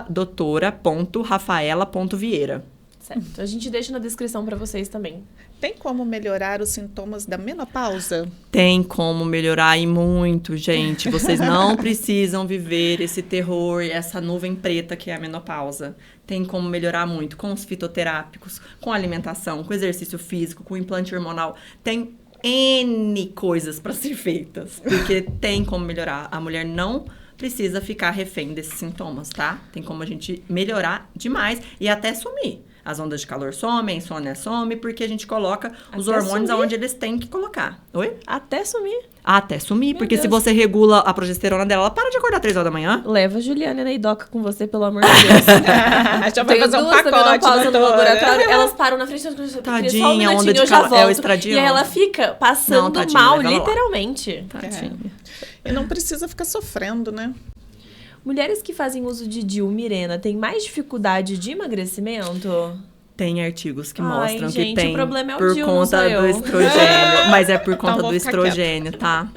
@doutora.rafaela.vieira. Certo. A gente deixa na descrição pra vocês também. Tem como melhorar os sintomas da menopausa? Tem como melhorar e muito, gente. Vocês não precisam viver esse terror e essa nuvem preta que é a menopausa. Tem como melhorar muito com os fitoterápicos, com a alimentação, com exercício físico, com implante hormonal. Tem N coisas para ser feitas, porque tem como melhorar. A mulher não precisa ficar refém desses sintomas, tá? Tem como a gente melhorar demais e até sumir. As ondas de calor somem, a insônia some, porque a gente coloca os hormônios aonde eles têm que colocar. Oi? Até sumir. Até sumir, Meu porque se Deus. você regula a progesterona dela, ela para de acordar 3 horas da manhã. Leva a Juliana na Idoca com você, pelo amor de Deus. Já vai Tenho fazer um duas da pacote, menopausa no doutora. laboratório, elas param na frente do Tadinha, só um minutinho, onda de eu já calor. volto. É o estradiol. E aí ela fica passando Não, tadinha, mal, leva ela lá. literalmente. Tadinha. E não precisa ficar sofrendo, né? Mulheres que fazem uso de DIU, Mirena, têm mais dificuldade de emagrecimento? Tem artigos que Ai, mostram gente, que tem o problema é o por DIU, não conta sou do eu. estrogênio. Mas é por conta vou do ficar estrogênio, tá?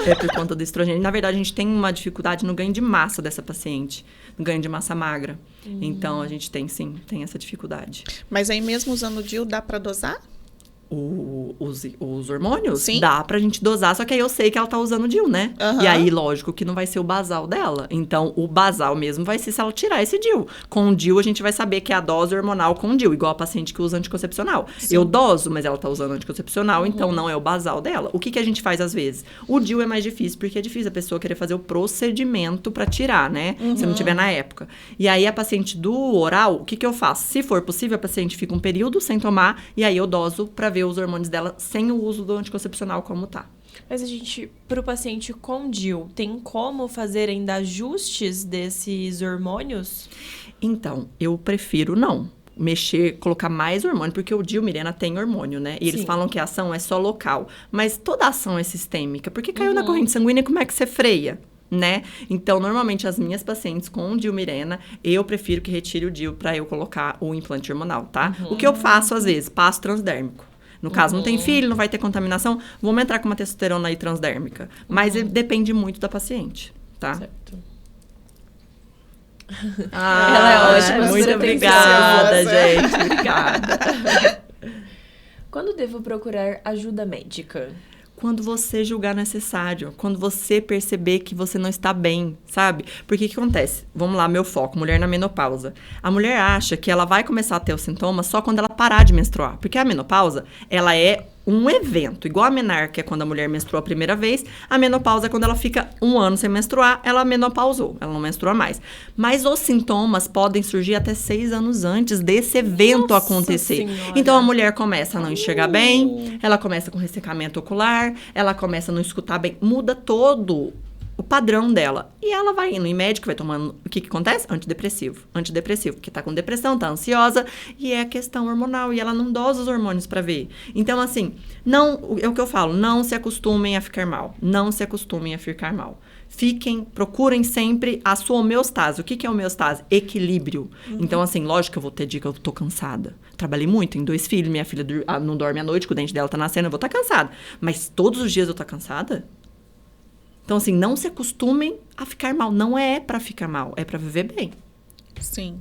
É por conta do estrogênio. Na verdade, a gente tem uma dificuldade no ganho de massa dessa paciente. No ganho de massa magra. Então, a gente tem, sim, tem essa dificuldade. Mas aí mesmo usando o DIU, dá pra dosar? Os hormônios, Sim. dá pra gente dosar, só que aí eu sei que ela tá usando o DIU, né? Aham. E aí, lógico que não vai ser o basal dela. Então, o basal mesmo vai ser se ela tirar esse DIU. Com o DIU, a gente vai saber que é a dose hormonal com o DIU, igual a paciente que usa anticoncepcional. Eu doso, mas ela tá usando anticoncepcional, então não é o basal dela. O que a gente faz às vezes? O DIU é mais difícil, porque é difícil a pessoa querer fazer o procedimento pra tirar, né? Se não tiver na época. E aí, a paciente do oral, o que eu faço? Se for possível, a paciente fica um período sem tomar, e aí eu doso pra ver os hormônios dela sem o uso do anticoncepcional como tá. Mas a gente, pro paciente com DIU, tem como fazer ainda ajustes desses hormônios? Então, eu prefiro não mexer, colocar mais hormônio, porque o DIU, Mirena, tem hormônio, né? E eles Sim. falam que a ação é só local, mas toda ação é sistêmica, porque caiu na corrente sanguínea, como é que você freia? Né? Então, normalmente, as minhas pacientes com DIU, Mirena, eu prefiro que retire o DIU pra eu colocar o implante hormonal, tá? O que eu faço, às vezes, passo transdérmico. No caso, não tem filho, não vai ter contaminação, vamos entrar com uma testosterona aí transdérmica. Mas depende muito da paciente, tá? Certo. Ah, Ela é ótima, muito super obrigada, atenciosa. gente. Obrigada. Quando devo procurar ajuda médica? Quando você julgar necessário, quando você perceber que você não está bem, sabe? Porque o que acontece? Vamos lá, meu foco, mulher na menopausa. A mulher acha que ela vai começar a ter os sintomas só quando ela parar de menstruar. Porque a menopausa, ela é um evento. Igual a menarca é quando a mulher menstrua a primeira vez, a menopausa é quando ela fica 1 ano sem menstruar, ela menopausou, ela não menstrua mais. Mas os sintomas podem surgir até 6 anos antes desse evento Nossa acontecer. Senhora. Então a mulher começa a não enxergar bem, ela começa com ressecamento ocular, ela começa a não escutar bem, muda todo o padrão dela. E ela vai indo em médico, vai tomando... O que acontece? Antidepressivo. Antidepressivo, porque tá com depressão, tá ansiosa, e é questão hormonal, e ela não dosa os hormônios pra ver. Então, assim, não... É o que eu falo, não se acostumem a ficar mal. Não se acostumem a ficar mal. Procurem sempre a sua homeostase. O que é homeostase? Equilíbrio. Então, assim, lógico que eu vou ter dia que eu tô cansada. Trabalhei muito, em 2 filhos, minha filha não dorme à noite, que o dente dela tá nascendo, eu vou estar cansada. Mas todos os dias eu tô cansada? Então, assim, não se acostumem a ficar mal. Não é pra ficar mal, é pra viver bem. Sim.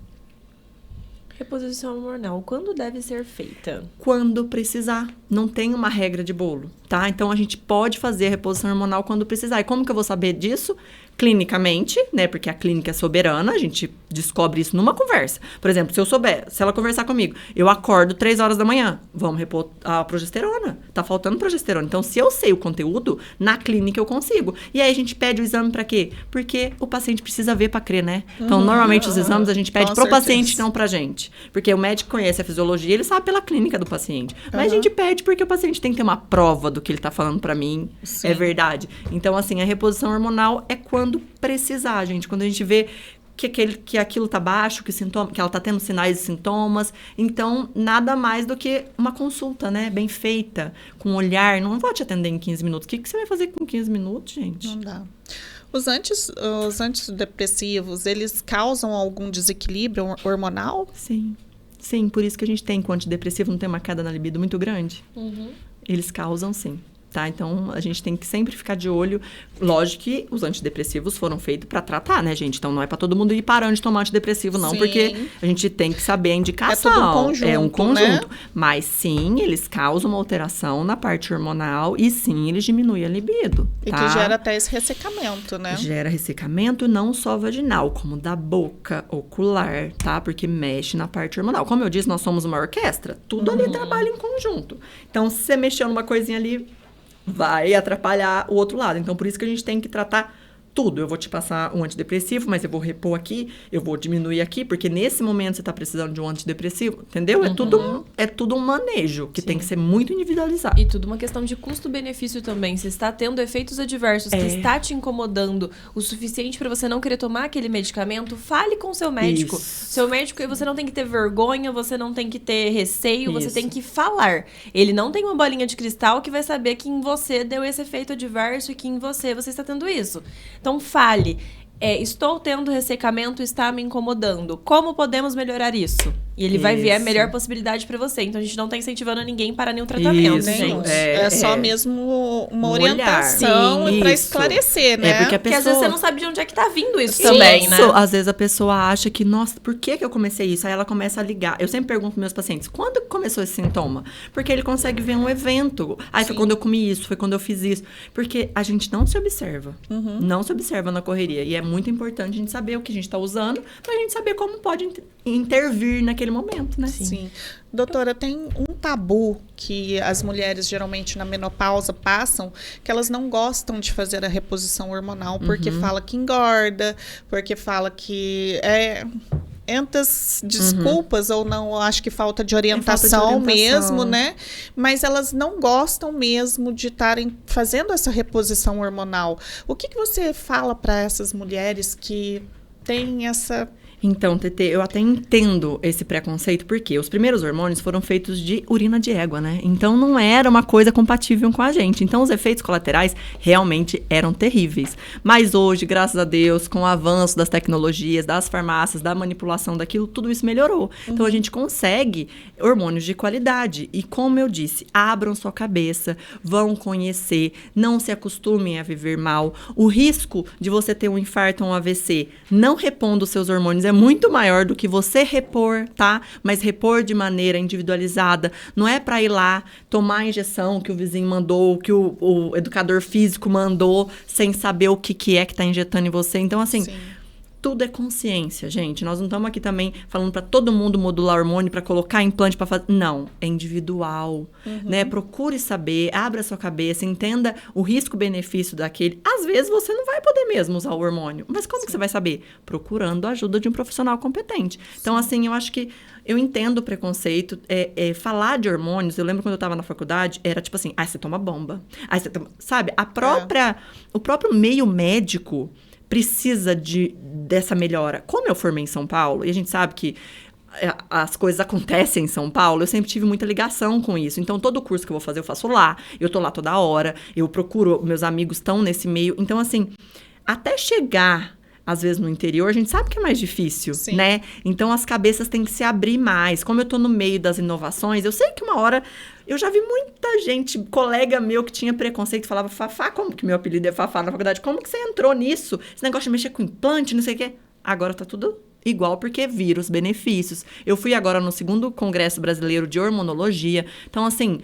Reposição hormonal, quando deve ser feita? Quando precisar. Não tem uma regra de bolo, tá? Então, a gente pode fazer a reposição hormonal quando precisar. E como que eu vou saber disso? Clinicamente, né? Porque a clínica é soberana, a gente descobre isso numa conversa. Por exemplo, se ela conversar comigo, eu acordo 3 horas da manhã, vamos repor a progesterona. Tá faltando progesterona. Então, se eu sei o conteúdo, na clínica eu consigo. E aí, a gente pede o exame pra quê? Porque o paciente precisa ver pra crer, né? Então, normalmente, os exames a gente pede Com pro certeza. paciente, não pra gente. Porque o médico conhece a fisiologia, ele sabe pela clínica do paciente. Mas a gente pede porque o paciente tem que ter uma prova do que ele tá falando pra mim. Sim. É verdade. Então, assim, a reposição hormonal é quando precisar, gente. Quando a gente vê que aquilo tá baixo, que ela tá tendo sinais e sintomas. Então, nada mais do que uma consulta, né? Bem feita, com olhar. Não vou te atender em 15 minutos. O que você vai fazer com 15 minutos, gente? Não dá. Os antidepressivos, eles causam algum desequilíbrio hormonal? Sim. Sim, por isso que a gente tem, com antidepressivo, não tem uma queda na libido muito grande. Eles causam, sim. Tá? Então, a gente tem que sempre ficar de olho. Lógico que os antidepressivos foram feitos para tratar, né, gente? Então, não é para todo mundo ir parando de tomar antidepressivo, não. Sim. Porque a gente tem que saber a indicação. É tudo um conjunto, é um conjunto. Né? Mas, sim, eles causam uma alteração na parte hormonal e, sim, eles diminuem a libido. E tá? que gera até esse ressecamento, né? Gera ressecamento não só vaginal, como da boca, ocular, tá? Porque mexe na parte hormonal. Como eu disse, nós somos uma orquestra. Tudo ali trabalha em conjunto. Então, se você mexeu numa coisinha ali, vai atrapalhar o outro lado. Então, por isso que a gente tem que tratar tudo. Eu vou te passar um antidepressivo, mas eu vou repor aqui, eu vou diminuir aqui, porque nesse momento você está precisando de um antidepressivo, entendeu? É tudo um manejo, que tem que ser muito individualizado. E tudo uma questão de custo-benefício também. Se está tendo efeitos adversos, que está te incomodando o suficiente para você não querer tomar aquele medicamento, fale com o seu médico. Isso. Seu médico, você não tem que ter vergonha, você não tem que ter receio, você Isso. tem que falar. Ele não tem uma bolinha de cristal que vai saber que em você deu esse efeito adverso e que em você está tendo isso. Então, fale. Estou tendo ressecamento, está me incomodando. Como podemos melhorar isso? E ele vai ver a melhor possibilidade para você. Então, a gente não está incentivando ninguém para nenhum tratamento, Isso, gente. É só mesmo uma orientação e para esclarecer, né? Porque Porque às vezes você não sabe de onde é que tá vindo isso Sim, também, né? Às vezes a pessoa acha que, nossa, por que eu comecei isso? Aí ela começa a ligar. Eu sempre pergunto pros meus pacientes, quando começou esse sintoma? Porque ele consegue ver um evento. Aí foi quando eu comi isso, foi quando eu fiz isso. Porque a gente não se observa. Não se observa na correria. E é muito importante a gente saber o que a gente tá usando, pra gente saber como pode intervir naquele momento, né? Sim. Doutora, tem um tabu que as mulheres geralmente na menopausa passam, que elas não gostam de fazer a reposição hormonal, porque fala que engorda, porque fala que entas desculpas ou não, acho que falta de orientação mesmo, né? Mas elas não gostam mesmo de estarem fazendo essa reposição hormonal. O que você fala para essas mulheres que têm essa... Então, Tetê, eu até entendo esse preconceito, porque os primeiros hormônios foram feitos de urina de égua, né? Então, não era uma coisa compatível com a gente. Então, os efeitos colaterais realmente eram terríveis. Mas hoje, graças a Deus, com o avanço das tecnologias, das farmácias, da manipulação daquilo, tudo isso melhorou. Então, a gente consegue hormônios de qualidade. E, como eu disse, abram sua cabeça, vão conhecer, não se acostumem a viver mal. O risco de você ter um infarto ou um AVC não repondo os seus hormônios é muito maior do que você repor, tá? Mas repor de maneira individualizada. Não é para ir lá tomar a injeção que o vizinho mandou, que o educador físico mandou, sem saber o que é que tá injetando em você. Então, assim... Sim. Tudo é consciência, gente. Nós não estamos aqui também falando para todo mundo modular hormônio, para colocar implante, para fazer... Não, é individual, né? Procure saber, abra sua cabeça, entenda o risco-benefício daquele. Às vezes, você não vai poder mesmo usar o hormônio. Mas como que você vai saber? Procurando a ajuda de um profissional competente. Então, assim, eu acho que eu entendo o preconceito. Falar de hormônios, eu lembro quando eu estava na faculdade, era tipo assim, você toma bomba. Aí você toma... Sabe? O próprio meio médico precisa dessa melhora. Como eu formei em São Paulo, e a gente sabe que as coisas acontecem em São Paulo, eu sempre tive muita ligação com isso. Então, todo curso que eu vou fazer, eu faço lá. Eu tô lá toda hora. Eu procuro, meus amigos estão nesse meio. Então, assim, até chegar... Às vezes, no interior, a gente sabe que é mais difícil, Sim. né? Então, as cabeças têm que se abrir mais. Como eu tô no meio das inovações, eu sei que uma hora... Eu já vi muita gente, colega meu, que tinha preconceito, falava, Fafá, como que meu apelido é Fafá na faculdade? Como que você entrou nisso? Esse negócio de mexer com implante, não sei o quê. Agora tá tudo igual, porque viram os benefícios. Eu fui agora no 2º Congresso Brasileiro de Hormonologia. Então, assim...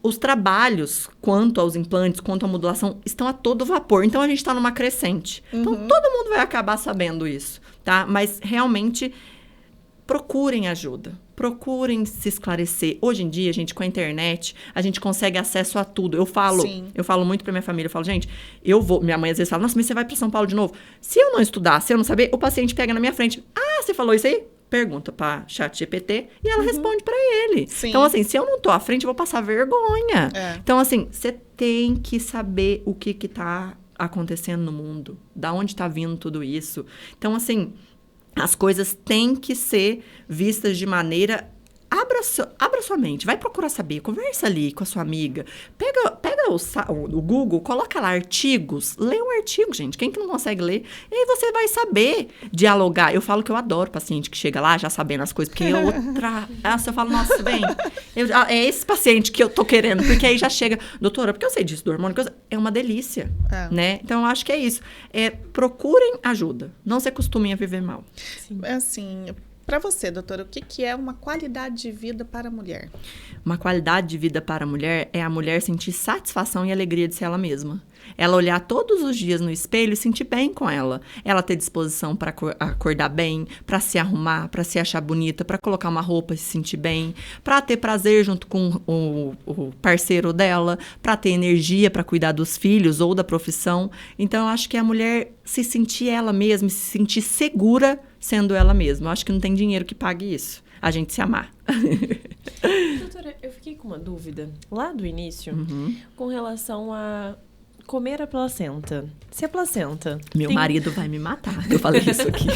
Os trabalhos, quanto aos implantes, quanto à modulação, estão a todo vapor. Então, a gente está numa crescente. Então, todo mundo vai acabar sabendo isso, tá? Mas, realmente, procurem ajuda. Procurem se esclarecer. Hoje em dia, gente, com a internet, a gente consegue acesso a tudo. Eu falo muito pra minha família. Eu falo, gente, minha mãe às vezes fala, nossa, mas você vai pra São Paulo de novo? Se eu não estudar, se eu não saber, o paciente pega na minha frente. Você falou isso aí? Pergunta para ChatGPT e ela responde para ele. Sim. Então, assim, se eu não tô à frente, eu vou passar vergonha. Então, assim, você tem que saber o que tá acontecendo no mundo, da onde tá vindo tudo isso. Então, assim, As coisas têm que ser vistas de maneira... Abra sua mente, vai procurar saber, conversa ali com a sua amiga, pega o Google, coloca lá artigos, lê um artigo, gente, quem que não consegue ler? E aí você vai saber dialogar. Eu falo que eu adoro paciente que chega lá já sabendo as coisas, porque eu falo, nossa, bem, é esse paciente que eu tô querendo, porque aí já chega, doutora, porque eu sei disso do hormônio, é uma delícia, né? Então, eu acho que é isso. Procurem ajuda, não se acostumem a viver mal. Sim. Assim... Para você, doutora, o que é uma qualidade de vida para a mulher? Uma qualidade de vida para a mulher é a mulher sentir satisfação e alegria de ser ela mesma. Ela olhar todos os dias no espelho e sentir bem com ela. Ela ter disposição para acordar bem, para se arrumar, para se achar bonita, para colocar uma roupa e se sentir bem, para ter prazer junto com o parceiro dela, para ter energia para cuidar dos filhos ou da profissão. Então, eu acho que a mulher se sentir ela mesma, se sentir segura sendo ela mesma. Eu acho que não tem dinheiro que pague isso. A gente se amar. Doutora, eu fiquei com uma dúvida lá do início com relação a comer a placenta. Se a placenta... Meu marido vai me matar. Eu falei isso aqui.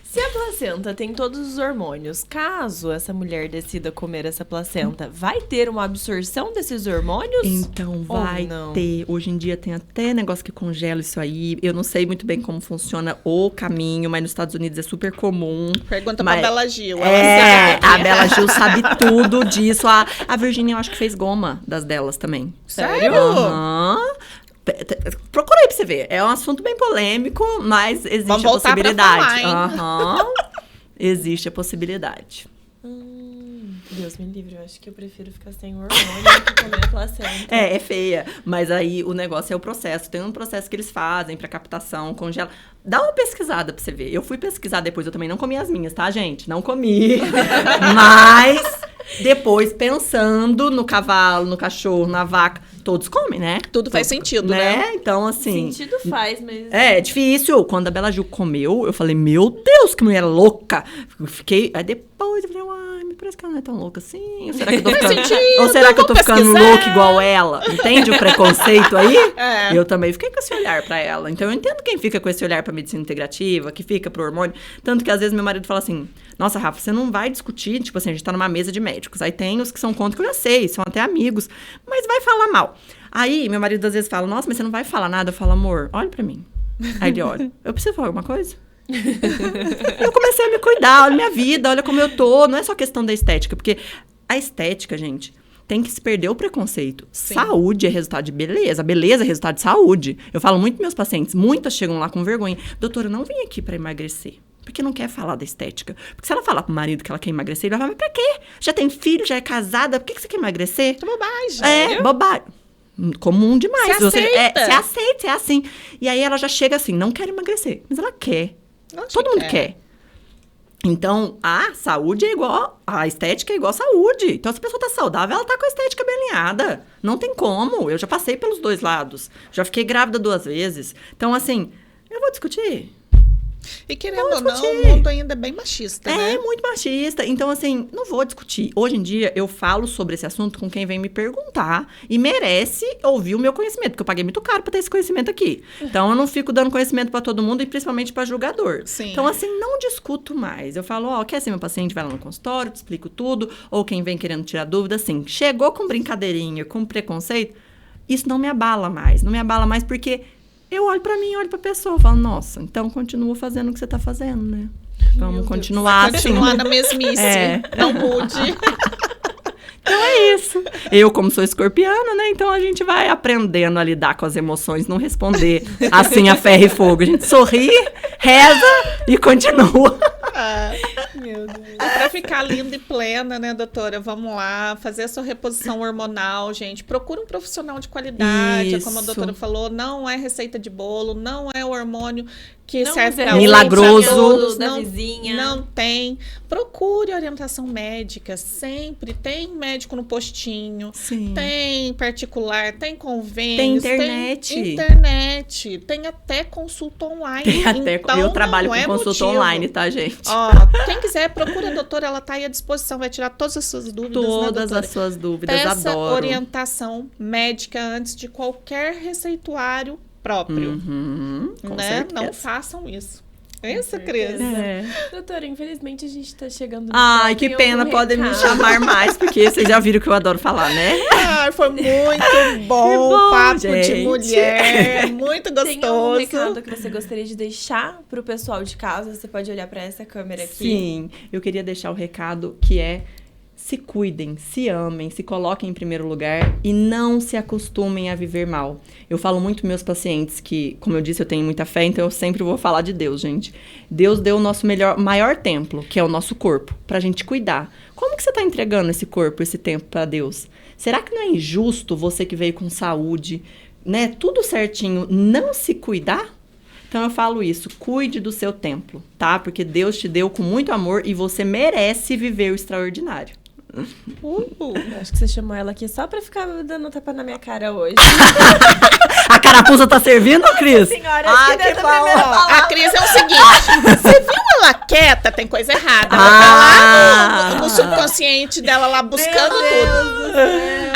Se a placenta tem todos os hormônios, caso essa mulher decida comer essa placenta, vai ter uma absorção desses hormônios? Então vai ter. Hoje em dia tem até negócio que congela isso aí. Eu não sei muito bem como funciona o caminho, mas nos Estados Unidos é super comum. Pergunta pra Bela Gil. A Bela Gil sabe tudo disso. A Virginia, eu acho que fez goma das delas também. Sério? Procura aí pra você ver. É um assunto bem polêmico, mas existe a possibilidade. Existe a possibilidade. Deus me livre, eu acho que eu prefiro ficar sem hormônio do que comer a placenta. É feia. Mas aí o negócio é o processo. Tem um processo que eles fazem pra captação, congela. Dá uma pesquisada pra você ver. Eu fui pesquisar depois, eu também não comi as minhas, tá, gente? Não comi. Mas depois, pensando no cavalo, no cachorro, na vaca, todos comem, né? Tudo faz sentido, né? Então, assim... Sentido faz, mas... É difícil. Quando a Bela Gil comeu, eu falei, meu Deus, que mulher louca. Eu fiquei... Aí depois eu falei, me parece que ela não é tão louca assim. Ou será que eu tô ficando, ou será que eu tô ficando louca igual ela? Entende o preconceito aí? Eu também fiquei com esse olhar pra ela. Então, eu entendo quem fica com esse olhar pra medicina integrativa, que fica pro hormônio. Tanto que, às vezes, meu marido fala assim, nossa, Rafa, você não vai discutir, tipo assim, a gente tá numa mesa de médicos. Aí tem os que são contra, que eu já sei, são até amigos. Mas vai falar mal. Aí, meu marido às vezes fala, nossa, mas você não vai falar nada? Eu falo, amor, olha pra mim. Aí ele olha, eu preciso falar alguma coisa? Eu comecei a me cuidar, olha minha vida, olha como eu tô. Não é só questão da estética, porque a estética, gente, tem que se perder o preconceito. Sim. Saúde é resultado de beleza, beleza é resultado de saúde. Eu falo muito para meus pacientes, muitas chegam lá com vergonha. Doutora, eu não vim aqui para emagrecer. Porque não quer falar da estética. Porque se ela falar pro marido que ela quer emagrecer, ele vai falar, mas pra quê? Já tem filho, já é casada, por que você quer emagrecer? É bobagem. É, bobagem. Comum demais. Se aceita. Se aceita, é assim. E aí ela já chega assim, não quer emagrecer. Mas ela quer. Todo mundo quer. Então, a saúde é igual... A estética é igual a saúde. Então, se a pessoa tá saudável, ela tá com a estética bem alinhada. Não tem como. Eu já passei pelos dois lados. Já fiquei grávida 2 vezes. Então, assim, eu vou discutir... E querendo ou não, o mundo ainda é bem machista, né? É, muito machista. Então, assim, não vou discutir. Hoje em dia, eu falo sobre esse assunto com quem vem me perguntar e merece ouvir o meu conhecimento, porque eu paguei muito caro pra ter esse conhecimento aqui. Então, eu não fico dando conhecimento pra todo mundo e principalmente pra julgador. Sim. Então, assim, não discuto mais. Eu falo, quer ser meu paciente, vai lá no consultório, te explico tudo. Ou quem vem querendo tirar dúvida, assim, chegou com brincadeirinha, com preconceito, isso não me abala mais. Não me abala mais porque... Eu olho pra mim, olho pra pessoa, falo, nossa, então continua fazendo o que você tá fazendo, né? Vamos continuar assim. Continuar na mesmice, não mude. Então é isso. Eu, como sou escorpiana, né? Então a gente vai aprendendo a lidar com as emoções, não responder assim a ferro e fogo. A gente sorri, reza e continua. Meu Deus. E pra ficar linda e plena, né, doutora? Vamos lá, fazer a sua reposição hormonal, gente. Procura um profissional de qualidade. Isso. Como a doutora falou, não é receita de bolo, não é o hormônio que não serve pra milagroso. Da vizinha. Não tem. Procure orientação médica sempre. Tem médico no postinho. Sim. Tem particular, tem convênios. Tem internet. Tem internet. Tem até consulta online. Tem até, então, eu trabalho com consulta motivo. online, tá, gente? Ó, quem quiser, procura a doutora, ela tá aí à disposição, vai tirar todas as suas dúvidas. Todas as suas dúvidas, Peça adoro. orientação médica antes de qualquer receituário próprio. Com Né? certeza. Não façam isso. Isso, Cris. Doutora, infelizmente a gente tá chegando no Ai, final. que Tem pena, algum podem me recado? chamar mais, porque vocês já viram que eu adoro falar, né? Ai, foi muito bom, bom, papo de gente. mulher, muito Tem algum gostoso. recado que você gostaria de deixar pro pessoal de casa? Você pode olhar pra essa câmera aqui. Sim, eu queria deixar o recado que é: se cuidem, se amem, se coloquem em primeiro lugar e não se acostumem a viver mal. Eu falo muito para meus pacientes que, como eu disse, eu tenho muita fé, então eu sempre vou falar de Deus, gente. Deus deu o nosso maior templo, que é o nosso corpo, pra gente cuidar. Como que você tá entregando esse corpo, esse tempo pra Deus? Será que não é injusto você que veio com saúde, né, tudo certinho, não se cuidar? Então eu falo isso, cuide do seu templo, tá? Porque Deus te deu com muito amor e você merece viver o extraordinário. Acho que você chamou ela aqui só pra ficar dando tapa na minha cara hoje. A carapuça tá servindo, Cris? Senhora, Ah, que que dessa bom. primeira palavra. A Cris é o seguinte, você viu ela quieta, tem coisa errada. Ela tá lá no subconsciente dela, lá buscando tudo.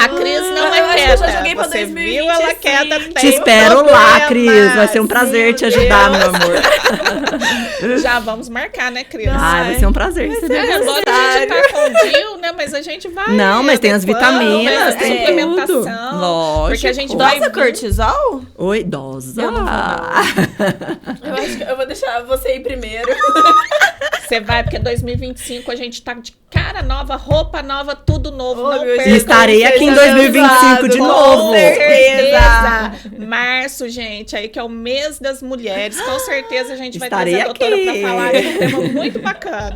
A Cris não Eu é acho que eu já quieta. joguei pra Você 2020, viu ela sim. quieta, tem Te espero lá, problema. Cris. Vai ser um prazer te ajudar, Deus. meu amor. Já vamos marcar, né, Cris? Ai, vai ser um prazer receber É, você. agora a gente tá com o DIU, né? Mas a gente vai. Não, mas tem as adequando, vitaminas, vai tem ter suplementação. tudo. Lógico. Porque a gente vai. Dosa cortisol? Oi, dosa. Eu não vou, Eu acho que eu vou deixar você ir primeiro. Você vai, porque 2025 a gente tá de cara nova, roupa nova, tudo novo. Oh, não meu perca. E estarei aqui em 2025 de Com novo. certeza. Março, gente, aí que é o mês das mulheres. Com certeza a gente vai Estarei trazer a doutora aqui. pra falar de um tema muito bacana.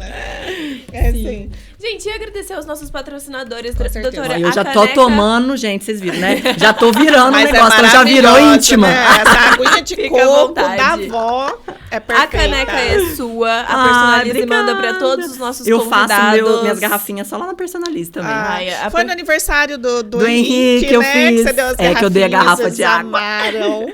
É assim. Gente, e agradecer aos nossos patrocinadores, certeza. doutora. Eu a já tô caneca- tomando, gente, vocês viram, né? Já tô virando o Mas negócio, então já virou maravilhosa, íntima. Né? Essa aguinha de Fica à coco vontade. da avó é perfeita. A caneca é sua, a Ah, personalize e manda pra obrigada. todos os nossos Eu convidados. faço minhas garrafinhas só lá na Personalize também. Ah, Ai, a foi per- no aniversário do Do Henrique, eu né? fiz. Que você deu as É, que eu dei a garrafinhas, garrafa eles de água. amaram.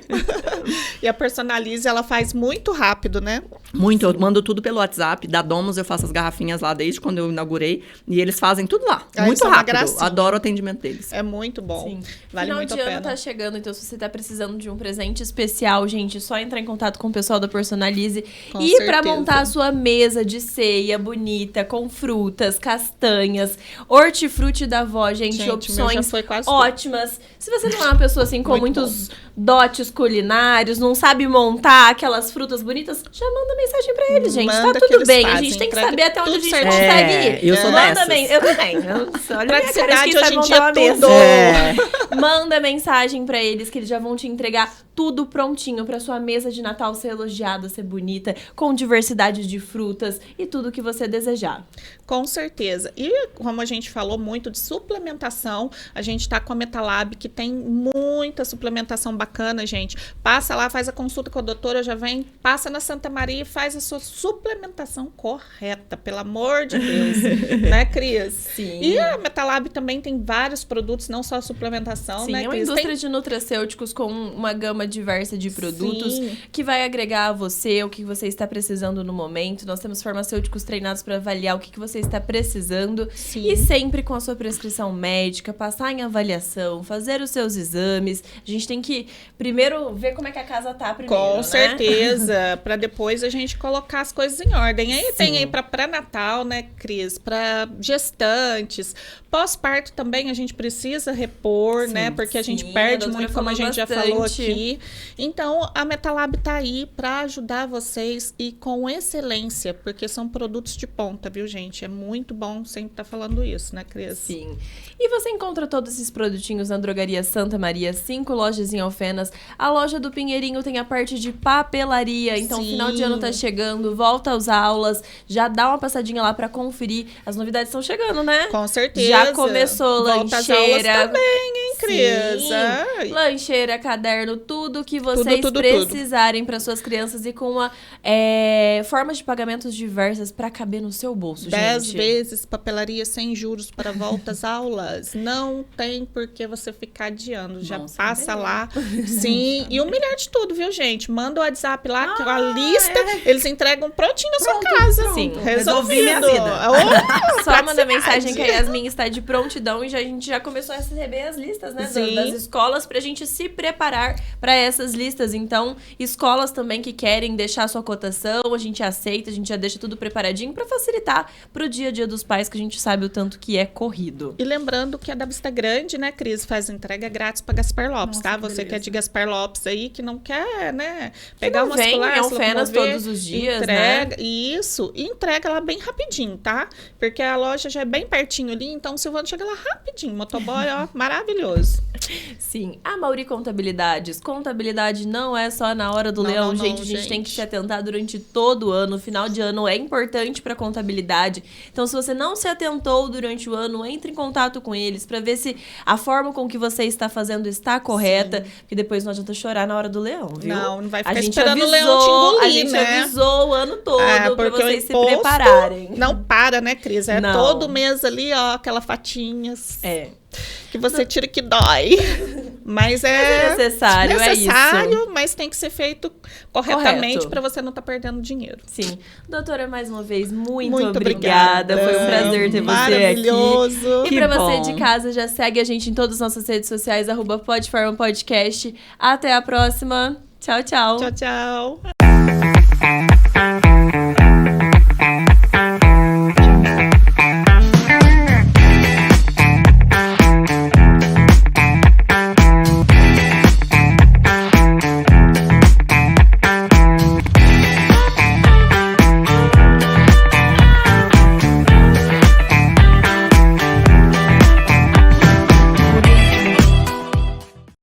E a Personalize, ela faz muito rápido, né? Muito, eu mando tudo pelo WhatsApp. Da Domus eu faço as garrafinhas lá desde quando eu inaugurei. E eles fazem tudo lá. Ah, muito isso é uma rápido. gracinha. Adoro o atendimento deles. É muito bom. Sim. Vale Final muito a de ano pena. tá chegando, então se você tá precisando de um presente especial, gente, é só entrar em contato com o pessoal da Personalize. Com E pra certeza. montar a sua mesa de ceia bonita, com frutas, castanhas, hortifruti da avó, gente, Gente, o meu já opções foi quase tudo. ótimas. Se você não é uma pessoa assim com Muito muitos dotes culinários, não sabe montar aquelas frutas bonitas, já manda mensagem pra eles, gente. Manda Tá que tudo eles bem. A fazem, gente tem que entrega saber até onde a tudo gente certinho. consegue ir. eu sou Manda dessas. bem. Eu também. Olha a minha cara, Praticidade quem sabe hoje em montar dia uma mesa. tudo. É. Manda mensagem pra eles que eles já vão te entregar tudo prontinho pra sua mesa de Natal ser elogiada, ser bonita, com diversidade de frutas e tudo que você desejar. Com certeza. E como a gente falou muito de suplementação, a gente tá com a Metalab, que tem muita suplementação bacana, gente. Passa lá, faz a consulta com a doutora, já vem, passa na Santa Maria e faz a sua suplementação correta, pelo amor de Deus. Né, Cris? Sim. E a Metalab também tem vários produtos, não só a suplementação, Sim, né, é uma Cris? indústria de nutracêuticos com uma gama diversa de produtos Sim. que vai agregar a você o que você está precisando no momento. Nós temos farmacêuticos treinados para avaliar o que você está precisando. Sim. E sempre com a sua prescrição médica, passar em avaliação, fazer os seus exames. A gente tem que primeiro ver como é que a casa tá primeiro, Com né? certeza, para depois a gente colocar as coisas em ordem. Aí tem aí para pré-natal, né, Cris? Para gestantes, pós-parto também a gente precisa repor, né? Porque a gente sim, a perde doutora muito, como a falou gente já falou bastante. aqui. Então, a Metalab tá aí para ajudar vocês e com excelência, porque são produtos de ponta, viu, gente? É muito bom sempre estar falando isso, né, Cris? Sim. E você encontra todos esses produtinhos na Drogaria Santa Maria, 5 lojas em Alfenas. A loja do Pinheirinho tem a parte de papelaria, então Sim. final de ano tá chegando, volta às aulas, já dá uma passadinha lá pra conferir. As novidades estão chegando, né? Com certeza. Já começou Volta às aulas lancheira. também, hein, Cris? Sim. Ai. Lancheira, caderno, tudo que vocês tudo. precisarem para suas crianças e com uma formas de pagamentos diversas para caber no seu bolso, 10 gente. vezes papelaria sem juros para volta às aulas. Não tem por que você ficar adiando. Já Nossa, passa bem. lá. Sim. E o melhor de tudo, viu, gente? Manda o WhatsApp lá, que é a lista, eles entregam prontinho na sua casa. Sim. Resolvi minha Resolvido. vida. Oh, Só manda praticidade. mensagem que a Yasmin está de prontidão e a gente já começou a receber as listas listas, né, Sim. das escolas pra gente se preparar para essas listas. Então, escolas também que querem deixar sua cotação, a gente aceita, a gente já deixa tudo preparadinho pra facilitar pro dia a dia dos pais, que a gente sabe o tanto que é corrido. E lembrando que a da Vista Grande, né, Cris, faz entrega grátis para Gaspar Lopes, Nossa, tá? que Você beleza. que é de Gaspar Lopes aí, que não quer, né, pegar não uma vem celular, em se Alfenas locomover, todos os dias, entrega, né? Isso, e entrega lá bem rapidinho, tá? Porque a loja já é bem pertinho ali, então o Silvano chega lá rapidinho. Motoboy, ó, maravilhoso. Sim. A Mauri Contabilidades. Contabilidade não é só na hora do Não, leão, não, não, gente. A gente tem que gente. se atentar durante todo o ano. O final de ano é importante para contabilidade. Então, se você não se atentou durante o ano, entre em contato com eles para ver se a forma com que você está fazendo está correta. Porque depois não adianta chorar na hora do leão, viu? Não vai A ficar gente esperando o avisou, leão te engolir, a gente né? avisou o ano todo para porque o vocês se imposto prepararem. não para, né, Cris? É Não. todo mês ali, ó, aquela fatinhas É. que você tira que dói. Mas É necessário, é isso. necessário, mas tem que ser feito corretamente Correto. para você não estar perdendo dinheiro. Sim. Doutora, mais uma vez, muito Muito obrigada. Foi um prazer ter você aqui. Maravilhoso. E Que pra você bom. de casa, já segue a gente em todas as nossas redes sociais, @PodFarmPodcast. Até a próxima. Tchau, tchau. Tchau, tchau.